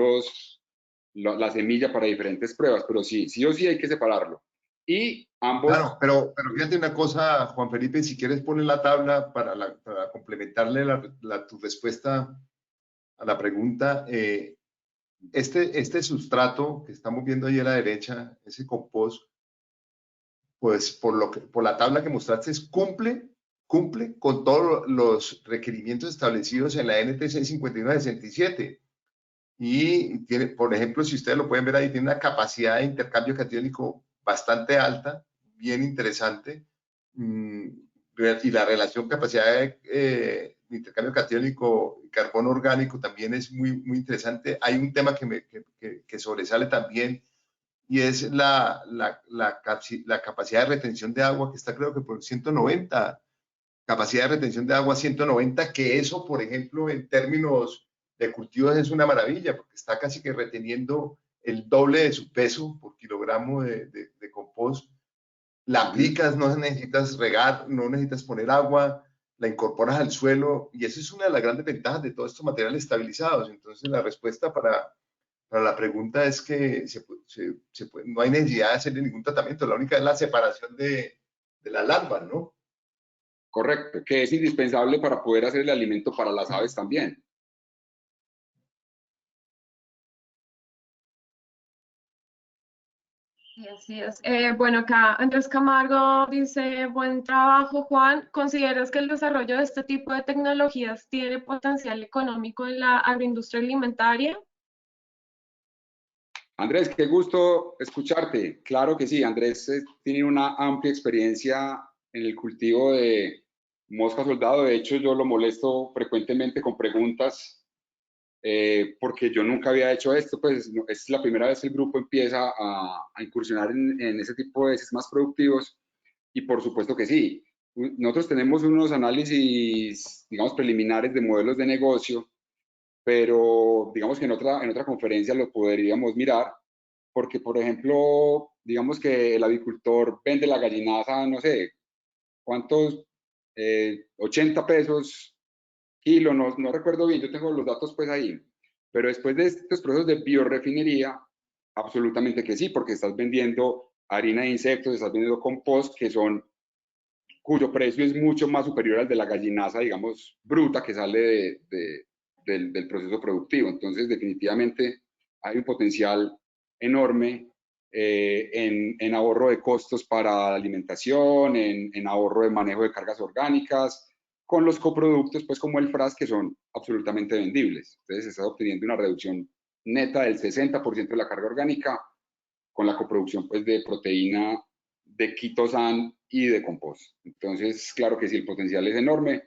la semilla para diferentes pruebas, pero sí o sí hay que separarlo. Y ambos... Claro, pero fíjate una cosa, Juan Felipe, si quieres poner la tabla para complementarle tu respuesta a la pregunta. Este sustrato que estamos viendo ahí a la derecha, ese compost, pues por la tabla que mostraste, cumple con todos los requerimientos establecidos en la NTC 5167. Y tiene, por ejemplo, si ustedes lo pueden ver ahí, tiene una capacidad de intercambio catiónico bastante alta, bien interesante. Y la relación capacidad de intercambio catiónico y carbono orgánico también es muy interesante. Hay un tema que sobresale también, y es la capacidad de retención de agua, que está creo que por 190, capacidad de retención de agua 190, que eso, por ejemplo, en términos de cultivos es una maravilla, porque está casi que reteniendo el doble de su peso por kilogramo de compost. La aplicas, no necesitas regar, no necesitas poner agua, la incorporas al suelo, y esa es una de las grandes ventajas de todos estos materiales estabilizados. Entonces, la respuesta para la pregunta es que no hay necesidad de hacerle ningún tratamiento, la única es la separación de las larvas, ¿no? Correcto, que es indispensable para poder hacer el alimento para las aves también. Sí, así es. Bueno, acá Andrés Camargo dice, buen trabajo, Juan. ¿Consideras que el desarrollo de este tipo de tecnologías tiene potencial económico en la agroindustria alimentaria? Andrés, qué gusto escucharte. Claro que sí, Andrés tiene una amplia experiencia en el cultivo de mosca soldado. De hecho, yo lo molesto frecuentemente con preguntas porque yo nunca había hecho esto. Pues es la primera vez que el grupo empieza a incursionar en ese tipo de sistemas productivos y por supuesto que sí. Nosotros tenemos unos análisis, digamos, preliminares de modelos de negocio, pero digamos que en otra conferencia lo podríamos mirar, porque por ejemplo, digamos que el avicultor vende la gallinaza, no sé, ¿cuántos? 80 pesos kilo, no recuerdo bien, yo tengo los datos pues ahí, pero después de estos procesos de biorefinería, absolutamente que sí, porque estás vendiendo harina de insectos, estás vendiendo compost, cuyo precio es mucho más superior al de la gallinaza, digamos, bruta que sale del proceso productivo. Entonces, definitivamente hay un potencial enorme en ahorro de costos para la alimentación, en ahorro de manejo de cargas orgánicas, con los coproductos, pues como el FRAS, que son absolutamente vendibles. Entonces, se está obteniendo una reducción neta del 60% de la carga orgánica con la coproducción pues, de proteína de quitosan y de compost. Entonces, claro que sí, el potencial es enorme.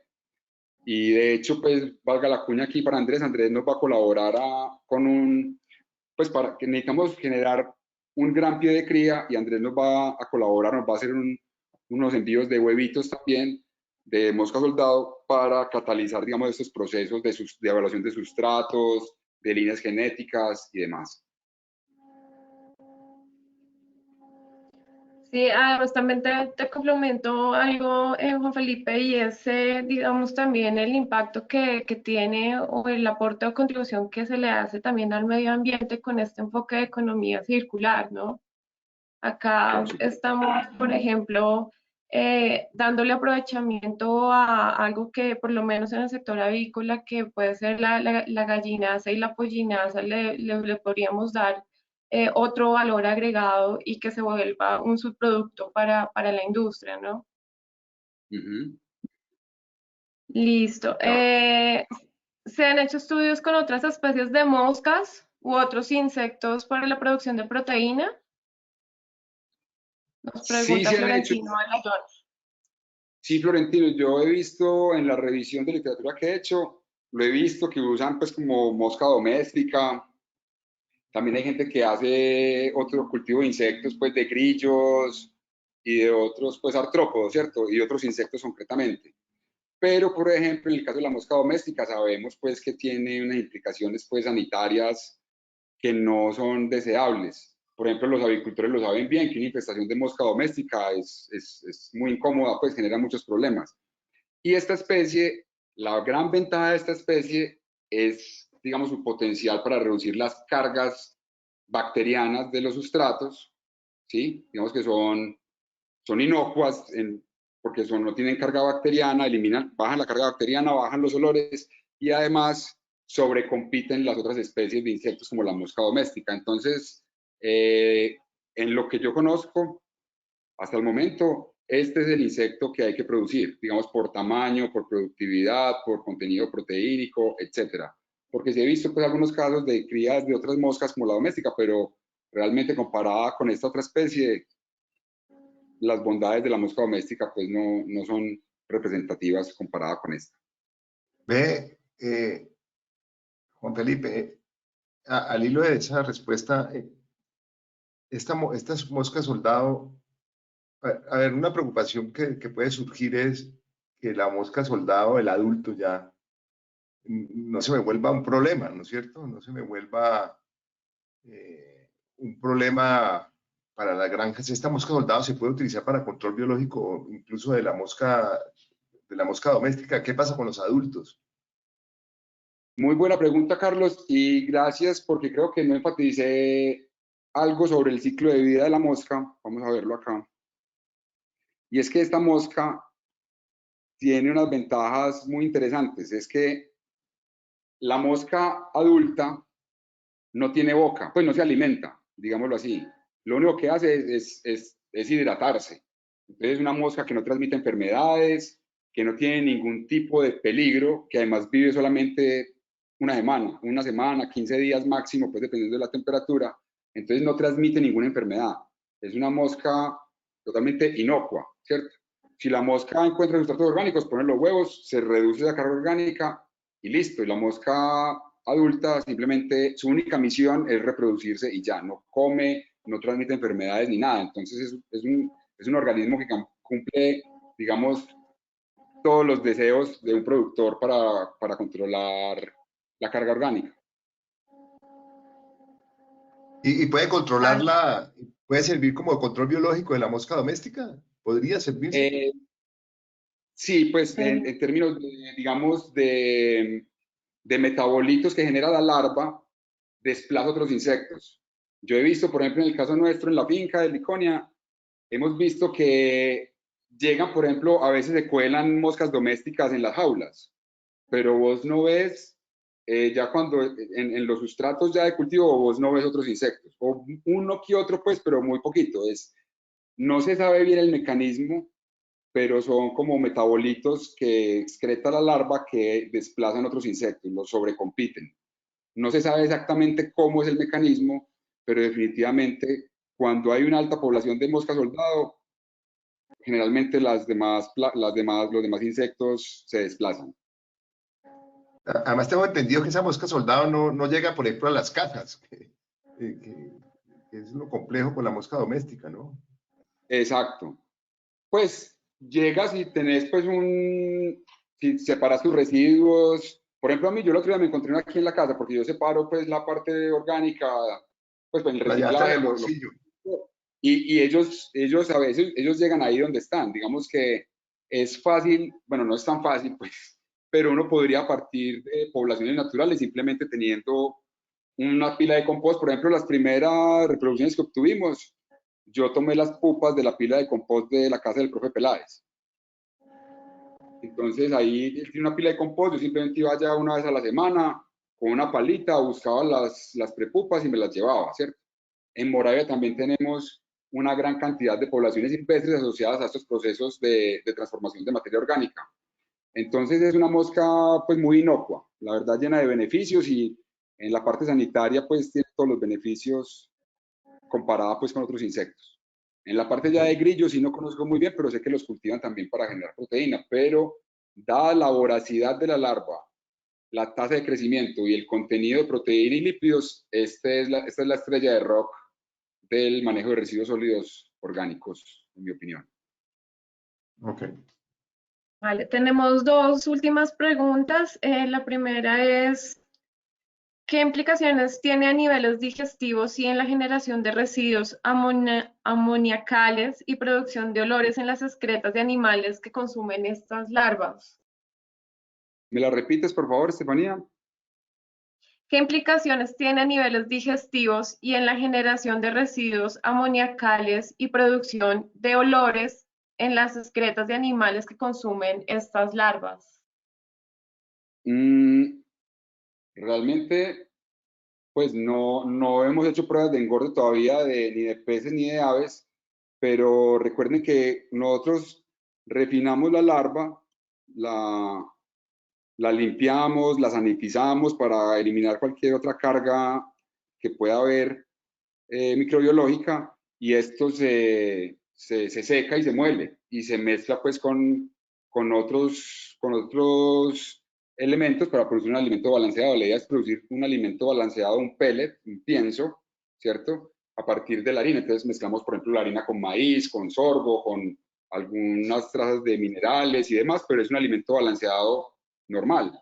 Y de hecho, pues, valga la cuña aquí para Andrés. Andrés nos va a colaborar pues, para que necesitamos generar un gran pie de cría y Andrés nos va a colaborar, nos va a hacer unos envíos de huevitos también de mosca soldado para catalizar, digamos, estos procesos de evaluación de sustratos, de líneas genéticas y demás. Sí, además también te complemento algo, Juan Felipe, y es, digamos, también el impacto que tiene o el aporte o contribución que se le hace también al medio ambiente con este enfoque de economía circular, ¿no? Acá estamos, por ejemplo, dándole aprovechamiento a algo que por lo menos en el sector avícola, que puede ser la gallinaza y la pollinaza, le podríamos dar otro valor agregado y que se vuelva un subproducto para la industria, ¿no? Listo. ¿Se han hecho estudios con otras especies de moscas u otros insectos para la producción de proteína? Nos Sí pregunta se han hecho. Florentino Alayón. Sí, Florentino, yo he visto en la revisión de literatura que he hecho, lo he visto que usan pues como mosca doméstica. También hay gente que hace otro cultivo de insectos, pues de grillos y de otros, pues artrópodos, ¿cierto? Y de otros insectos concretamente. Pero, por ejemplo, en el caso de la mosca doméstica, sabemos pues que tiene unas implicaciones pues sanitarias que no son deseables. Por ejemplo, los avicultores lo saben bien, que una infestación de mosca doméstica es muy incómoda, pues genera muchos problemas. Y esta especie, la gran ventaja de esta especie es, digamos, su potencial para reducir las cargas bacterianas de los sustratos, ¿sí? Digamos que son inocuas porque no tienen carga bacteriana, bajan la carga bacteriana, bajan los olores y además sobrecompiten las otras especies de insectos como la mosca doméstica. Entonces, en lo que yo conozco, hasta el momento, este es el insecto que hay que producir, digamos, por tamaño, por productividad, por contenido proteínico, etcétera. Porque sí he visto pues algunos casos de crías de otras moscas como la doméstica, pero realmente comparada con esta otra especie, las bondades de la mosca doméstica pues no son representativas comparada con esta. Ve, Juan Felipe, al hilo de esa respuesta, estas moscas soldado, a ver, una preocupación que puede surgir es que la mosca soldado, el adulto ya, no se me vuelva un problema, ¿no es cierto? No se me vuelva un problema para las granjas. Esta mosca soldado se puede utilizar para control biológico, incluso de la mosca doméstica. ¿Qué pasa con los adultos? Muy buena pregunta, Carlos, y gracias porque creo que no enfaticé algo sobre el ciclo de vida de la mosca. Vamos a verlo acá. Y es que esta mosca tiene unas ventajas muy interesantes. Es que la mosca adulta no tiene boca, pues no se alimenta, digámoslo así. Lo único que hace es hidratarse. Entonces es una mosca que no transmite enfermedades, que no tiene ningún tipo de peligro, que además vive solamente una semana, 15 días máximo, pues dependiendo de la temperatura. Entonces no transmite ninguna enfermedad. Es una mosca totalmente inocua, ¿cierto? Si la mosca encuentra sustratos orgánicos, pone los huevos, se reduce la carga orgánica y listo. Y la mosca adulta simplemente su única misión es reproducirse y ya, no come, no transmite enfermedades ni nada. Entonces es un organismo que cumple, digamos, todos los deseos de un productor para controlar la carga orgánica. Y puede controlarla, puede servir como control biológico de la mosca doméstica. ¿Podría servirse? Sí, pues en términos, digamos, de metabolitos que genera la larva, desplaza otros insectos. Yo he visto, por ejemplo, en el caso nuestro, en la finca de Liconia, hemos visto que llegan, por ejemplo, a veces se cuelan moscas domésticas en las jaulas, pero vos no ves, ya cuando en los sustratos ya de cultivo, vos no ves otros insectos, o uno que otro, pues, pero muy poquito. No se sabe bien el mecanismo, pero son como metabolitos que excreta la larva que desplazan otros insectos, los sobrecompiten. No se sabe exactamente cómo es el mecanismo, pero definitivamente cuando hay una alta población de mosca soldado, generalmente los demás insectos se desplazan. Además, tengo entendido que esa mosca soldado no llega, por ejemplo, a las cajas, que es lo complejo con la mosca doméstica, ¿no? Exacto. Pues llegas y tenés pues si separas tus residuos, por ejemplo a mí yo el otro día me encontré una aquí en la casa porque yo separo pues la parte orgánica, pues el La llevaste en reciclaje, el bolsillo. y ellos a veces, ellos llegan ahí donde están, digamos que es fácil, bueno no es tan fácil pues, pero uno podría partir de poblaciones naturales simplemente teniendo una pila de compost, por ejemplo las primeras reproducciones que obtuvimos, yo tomé las pupas de la pila de compost de la casa del profe Peláez. Entonces ahí él tiene una pila de compost, yo simplemente iba allá una vez a la semana con una palita, buscaba las prepupas y me las llevaba, ¿cierto? En Moravia también tenemos una gran cantidad de poblaciones silvestres asociadas a estos procesos de transformación de materia orgánica. Entonces es una mosca pues muy inocua, la verdad llena de beneficios y en la parte sanitaria pues tiene todos los beneficios comparada pues con otros insectos. En la parte ya de grillos sí no conozco muy bien, pero sé que los cultivan también para generar proteína, pero dada la voracidad de la larva, la tasa de crecimiento y el contenido de proteína y lípidos, esta es la estrella de rock del manejo de residuos sólidos orgánicos, en mi opinión. Ok. Vale, tenemos dos últimas preguntas. La primera es, ¿qué implicaciones tiene a niveles digestivos y en la generación de residuos amoniacales y producción de olores en las excretas de animales que consumen estas larvas? ¿Me la repites, por favor, Estefanía? ¿Qué implicaciones tiene a niveles digestivos y en la generación de residuos amoniacales y producción de olores en las excretas de animales que consumen estas larvas? Realmente, pues no hemos hecho pruebas de engorde todavía ni de peces ni de aves, pero recuerden que nosotros refinamos la larva, la limpiamos, la sanitizamos para eliminar cualquier otra carga que pueda haber microbiológica y esto se seca y se muele y se mezcla pues con otros elementos para producir un alimento balanceado. La idea es producir un alimento balanceado, un pellet, un pienso, ¿cierto? A partir de la harina. Entonces mezclamos, por ejemplo, la harina con maíz, con sorgo, con algunas trazas de minerales y demás, pero es un alimento balanceado normal.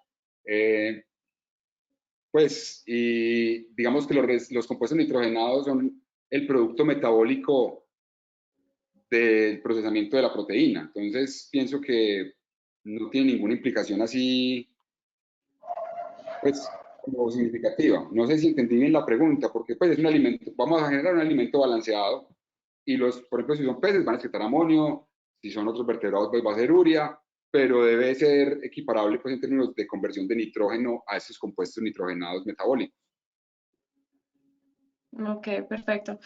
Pues, y digamos que los compuestos nitrogenados son el producto metabólico del procesamiento de la proteína. Entonces, pienso que no tiene ninguna implicación así, pues, como significativa. No sé si entendí bien la pregunta, porque pues es un alimento, vamos a generar un alimento balanceado y por ejemplo, si son peces van a excretar amonio, si son otros vertebrados pues va a ser urea, pero debe ser equiparable pues en términos de conversión de nitrógeno a estos compuestos nitrogenados metabólicos. Ok, perfecto.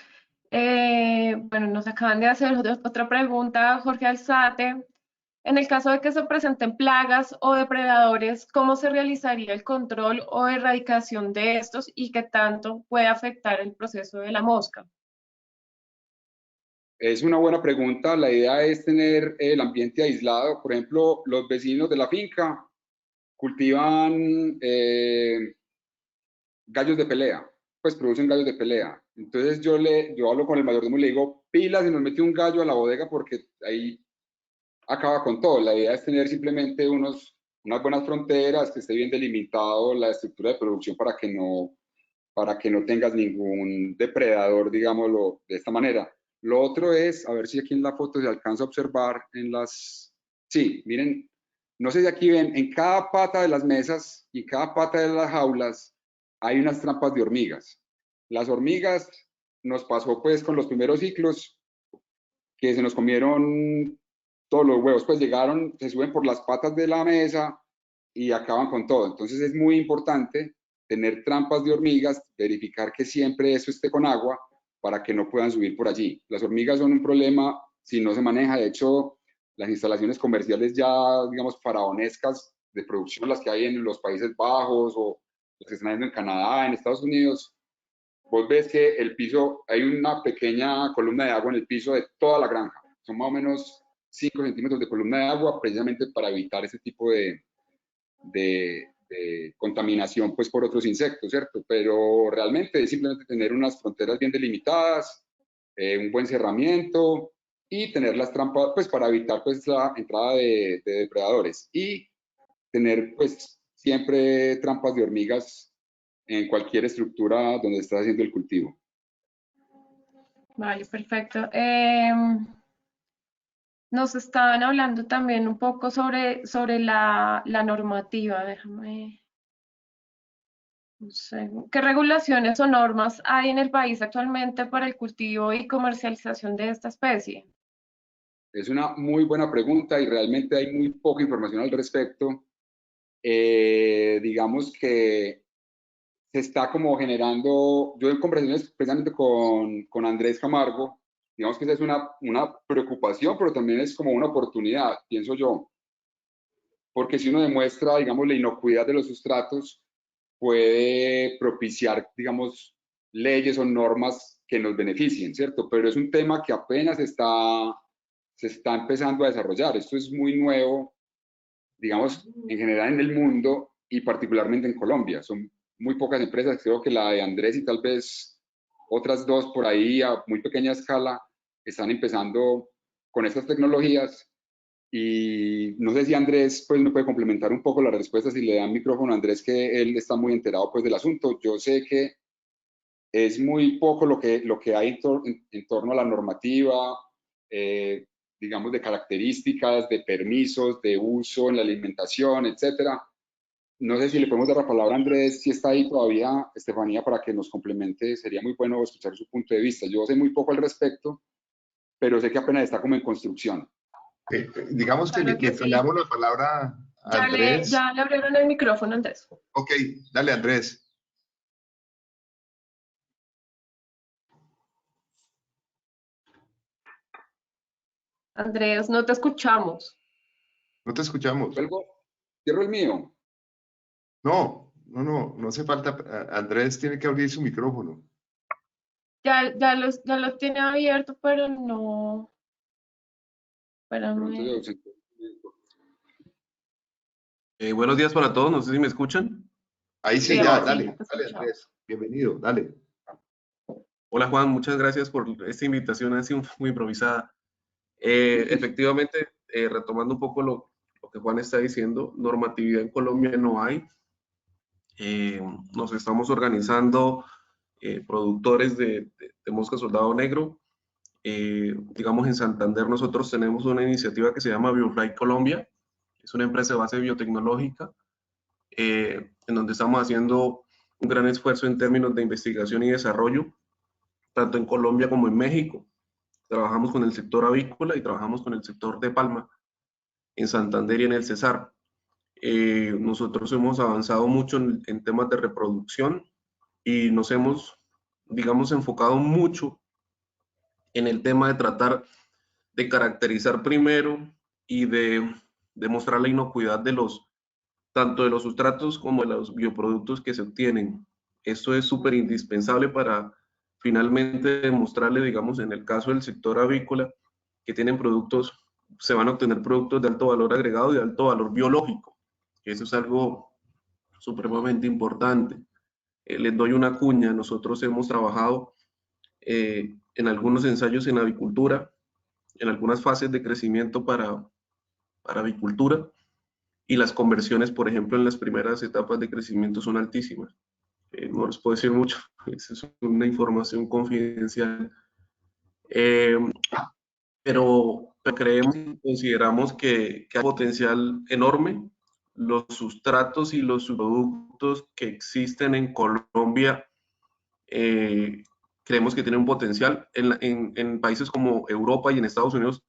Bueno, nos acaban de hacer otra pregunta, Jorge Alzate. En el caso de que se presenten plagas o depredadores, ¿cómo se realizaría el control o erradicación de estos y qué tanto puede afectar el proceso de la mosca? Es una buena pregunta. La idea es tener el ambiente aislado. Por ejemplo, los vecinos de la finca cultivan gallos de pelea, pues producen gallos de pelea. Entonces yo hablo con el mayordomo y le digo, pilas, y nos mete un gallo a la bodega porque ahí acaba con todo. La idea es tener simplemente unas buenas fronteras, que esté bien delimitado la estructura de producción para que no tengas ningún depredador, digámoslo de esta manera. Lo otro es, a ver si aquí en la foto se alcanza a observar en las... Sí, miren, no sé si aquí ven, en cada pata de las mesas y cada pata de las jaulas hay unas trampas de hormigas. Las hormigas nos pasó pues con los primeros ciclos que se nos comieron todos los huevos, pues llegaron, se suben por las patas de la mesa y acaban con todo. Entonces es muy importante tener trampas de hormigas, verificar que siempre eso esté con agua para que no puedan subir por allí. Las hormigas son un problema si no se maneja. De hecho, las instalaciones comerciales ya, digamos, faraonescas de producción, las que hay en los Países Bajos o las que están haciendo en Canadá, en Estados Unidos, vos ves que el piso, hay una pequeña columna de agua en el piso de toda la granja. Son más o menos 5 centímetros de columna de agua, precisamente para evitar ese tipo de contaminación pues, por otros insectos, ¿cierto? Pero realmente es simplemente tener unas fronteras bien delimitadas, un buen cerramiento y tener las trampas pues, para evitar pues, la entrada de depredadores. Y tener pues, siempre trampas de hormigas en cualquier estructura donde estás haciendo el cultivo. Vale, perfecto. Nos estaban hablando también un poco sobre la normativa. Déjame un segundo. ¿Qué regulaciones o normas hay en el país actualmente para el cultivo y comercialización de esta especie? Es una muy buena pregunta y realmente hay muy poca información al respecto. Digamos que se está como generando, yo en conversaciones precisamente con Andrés Camargo, digamos que esa es una preocupación, pero también es como una oportunidad, pienso yo. porque si uno demuestra, digamos, la inocuidad de los sustratos, puede propiciar, digamos, leyes o normas que nos beneficien, ¿cierto? Pero es un tema que apenas se está empezando a desarrollar. Esto es muy nuevo, digamos, en general en el mundo y particularmente en Colombia. Son muy pocas empresas, creo que la de Andrés y tal vez otras dos por ahí a muy pequeña escala están empezando con estas tecnologías. Y no sé si Andrés pues me puede complementar un poco la respuesta si le dan micrófono a Andrés, que él está muy enterado pues del asunto. Yo sé que es muy poco lo que hay en torno a la normativa, digamos, de características, de permisos, de uso en la alimentación, etcétera. No sé si le podemos dar la palabra a Andrés, si está ahí todavía, Estefanía, para que nos complemente. Sería muy bueno escuchar su punto de vista. Yo sé muy poco al respecto, pero sé que apenas está como en construcción. Digamos que Claro que mientras sí. le damos la palabra a Andrés. Ya le abrieron el micrófono, Andrés. Ok, dale Andrés. Andrés, no te escuchamos. No te escuchamos. ¿Cuelgo? ¿Cierro el mío? No hace falta. Andrés tiene que abrir su micrófono. Ya lo tiene abierto, pero no. Pronto se Espérame. ausentó. Buenos días para todos, no sé si me escuchan. Ahí Sí, sí, ahora ya, sí, ya dale, te dale escuchamos. Andrés. Bienvenido, dale. Hola Juan, muchas gracias por esta invitación, ha sido muy improvisada. Efectivamente, retomando un poco lo que Juan está diciendo, normatividad en Colombia no hay. Nos estamos organizando productores de mosca soldado negro. Digamos, en Santander nosotros tenemos una iniciativa que se llama BioFly Colombia, es una empresa de base biotecnológica, en donde estamos haciendo un gran esfuerzo en términos de investigación y desarrollo, tanto en Colombia como en México. Trabajamos con el sector avícola y trabajamos con el sector de palma, en Santander y en el Cesar. Nosotros hemos avanzado mucho en temas de reproducción y nos hemos, digamos, enfocado mucho en el tema de tratar de caracterizar primero y de demostrar la inocuidad de tanto de los sustratos como de los bioproductos que se obtienen. Esto es súper indispensable para finalmente demostrarle, digamos, en el caso del sector avícola, que tienen productos, se van a obtener productos de alto valor agregado y de alto valor biológico. Eso es algo supremamente importante. Les doy una cuña, nosotros hemos trabajado en algunos ensayos en avicultura, en algunas fases de crecimiento para avicultura, y las conversiones, por ejemplo, en las primeras etapas de crecimiento son altísimas. No les puedo decir mucho, esa es una información confidencial. Pero creemos y consideramos que hay potencial enorme. Los sustratos y los productos que existen en Colombia creemos que tienen un potencial. En países como Europa y en Estados Unidos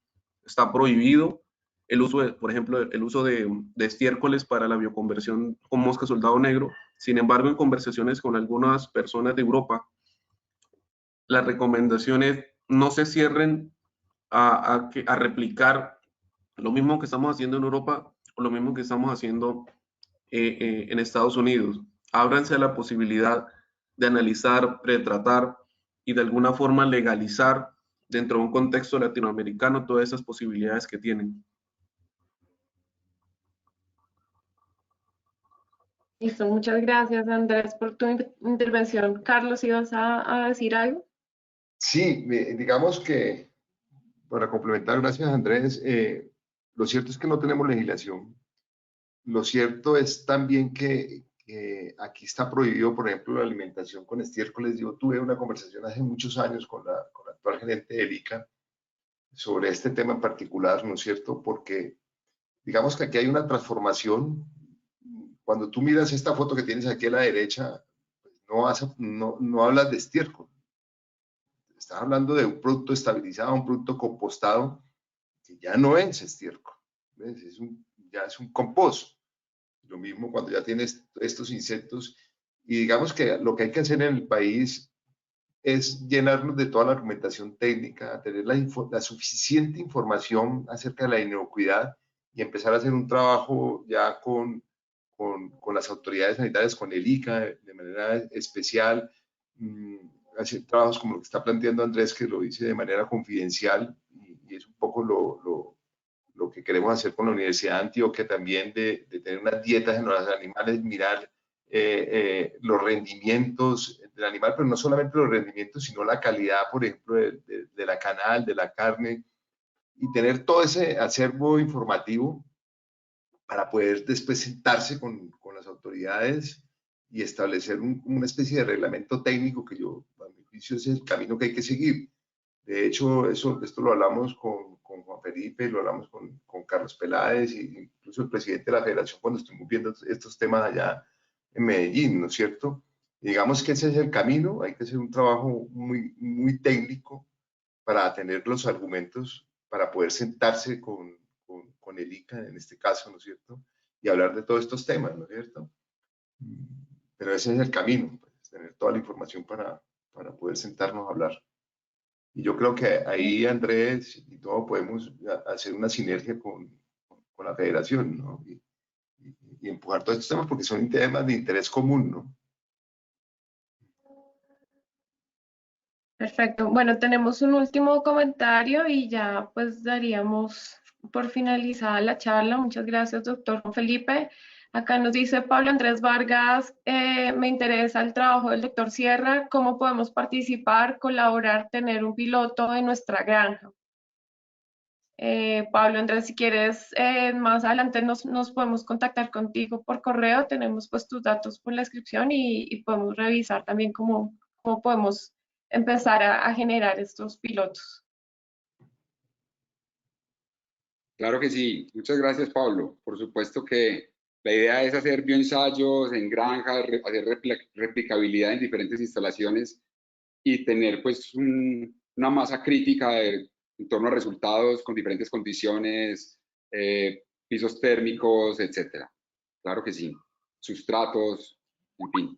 está prohibido el uso, por ejemplo, el uso de estiércoles para la bioconversión con mosca soldado negro. Sin embargo, en conversaciones con algunas personas de Europa, las recomendaciones no se cierren a replicar lo mismo que estamos haciendo en Europa o lo mismo que estamos haciendo en Estados Unidos. Ábranse a la posibilidad de analizar, pretratar y de alguna forma legalizar dentro de un contexto latinoamericano todas esas posibilidades que tienen. Listo, muchas gracias, Andrés, por tu intervención. Carlos, ¿ibas a decir algo? Sí, digamos que para complementar, gracias Andrés, lo cierto es que no tenemos legislación. Lo cierto es también que aquí está prohibido, por ejemplo, la alimentación con estiércoles. Yo tuve una conversación hace muchos años con la actual gerente del ICA sobre este tema en particular, ¿no es cierto? Porque digamos que aquí hay una transformación. Cuando tú miras esta foto que tienes aquí a la derecha, no hablas de estiércol. Estás hablando de un producto estabilizado, un producto compostado, que ya no es estiércol. ¿Ves? Ya es un compost. Lo mismo cuando ya tienes estos insectos. Y digamos que lo que hay que hacer en el país es llenarnos de toda la argumentación técnica, tener la suficiente información acerca de la inocuidad y empezar a hacer un trabajo ya con las autoridades sanitarias, con el ICA de manera especial, hacer trabajos como lo que está planteando Andrés, que lo dice de manera confidencial, y es un poco lo que queremos hacer con la Universidad de Antioquia también, de tener unas dietas en los animales, mirar los rendimientos del animal, pero no solamente los rendimientos, sino la calidad, por ejemplo, de la canal, de la carne, y tener todo ese acervo informativo para poder después sentarse con las autoridades y establecer una especie de reglamento técnico que yo, a mi juicio, es el camino que hay que seguir. De hecho, esto lo hablamos con Juan Felipe, lo hablamos con Carlos Peláez e incluso el presidente de la federación cuando estuvimos viendo estos temas allá en Medellín, ¿no es cierto? Y digamos que ese es el camino, hay que hacer un trabajo muy, muy técnico para tener los argumentos, para poder sentarse con el ICA en este caso, ¿no es cierto? Y hablar de todos estos temas, ¿no es cierto? Pero ese es el camino, pues, tener toda la información para poder sentarnos a hablar. Y yo creo que ahí Andrés y todo podemos hacer una sinergia con la federación, ¿no? Y empujar todos estos temas porque son temas de interés común, ¿no? Perfecto. Bueno, tenemos un último comentario y ya pues daríamos por finalizada la charla. Muchas gracias, doctor Juan Felipe. Acá nos dice Pablo Andrés Vargas, me interesa el trabajo del doctor Sierra, cómo podemos participar, colaborar, tener un piloto en nuestra granja. Pablo Andrés, si quieres, más adelante nos podemos contactar contigo por correo, tenemos pues tus datos por la descripción y podemos revisar también cómo podemos empezar a generar estos pilotos. Claro que sí. Muchas gracias, Pablo. Por supuesto que la idea es hacer bioensayos en granja, hacer replicabilidad en diferentes instalaciones y tener pues una masa crítica en torno a resultados con diferentes condiciones, pisos térmicos, etcétera. Claro que sí. Sustratos, en fin.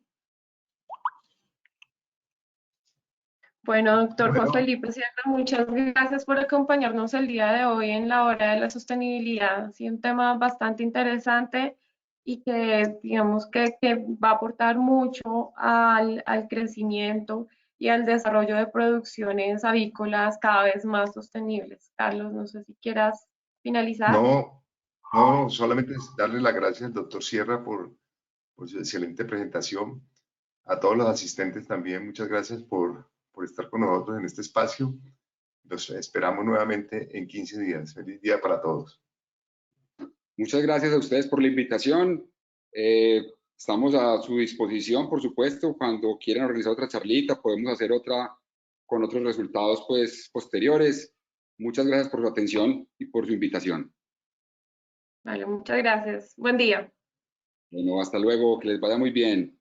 Bueno, doctor Juan Bueno, Felipe Sierra, muchas gracias por acompañarnos el día de hoy en la hora de la sostenibilidad. Sí, un tema bastante interesante y que digamos que va a aportar mucho al crecimiento y al desarrollo de producciones avícolas cada vez más sostenibles. Carlos, no sé si quieras finalizar. no, solamente es darle las gracias al doctor Sierra por su excelente presentación. A todos los asistentes también, muchas gracias por estar con nosotros en este espacio. Los esperamos nuevamente en 15 días. Feliz día para todos. Muchas gracias a ustedes por la invitación. Estamos a su disposición, por supuesto. Cuando quieran organizar otra charlita, podemos hacer otra con otros resultados pues, posteriores. Muchas gracias por su atención y por su invitación. Vale, muchas gracias. Buen día. Bueno, hasta luego. Que les vaya muy bien.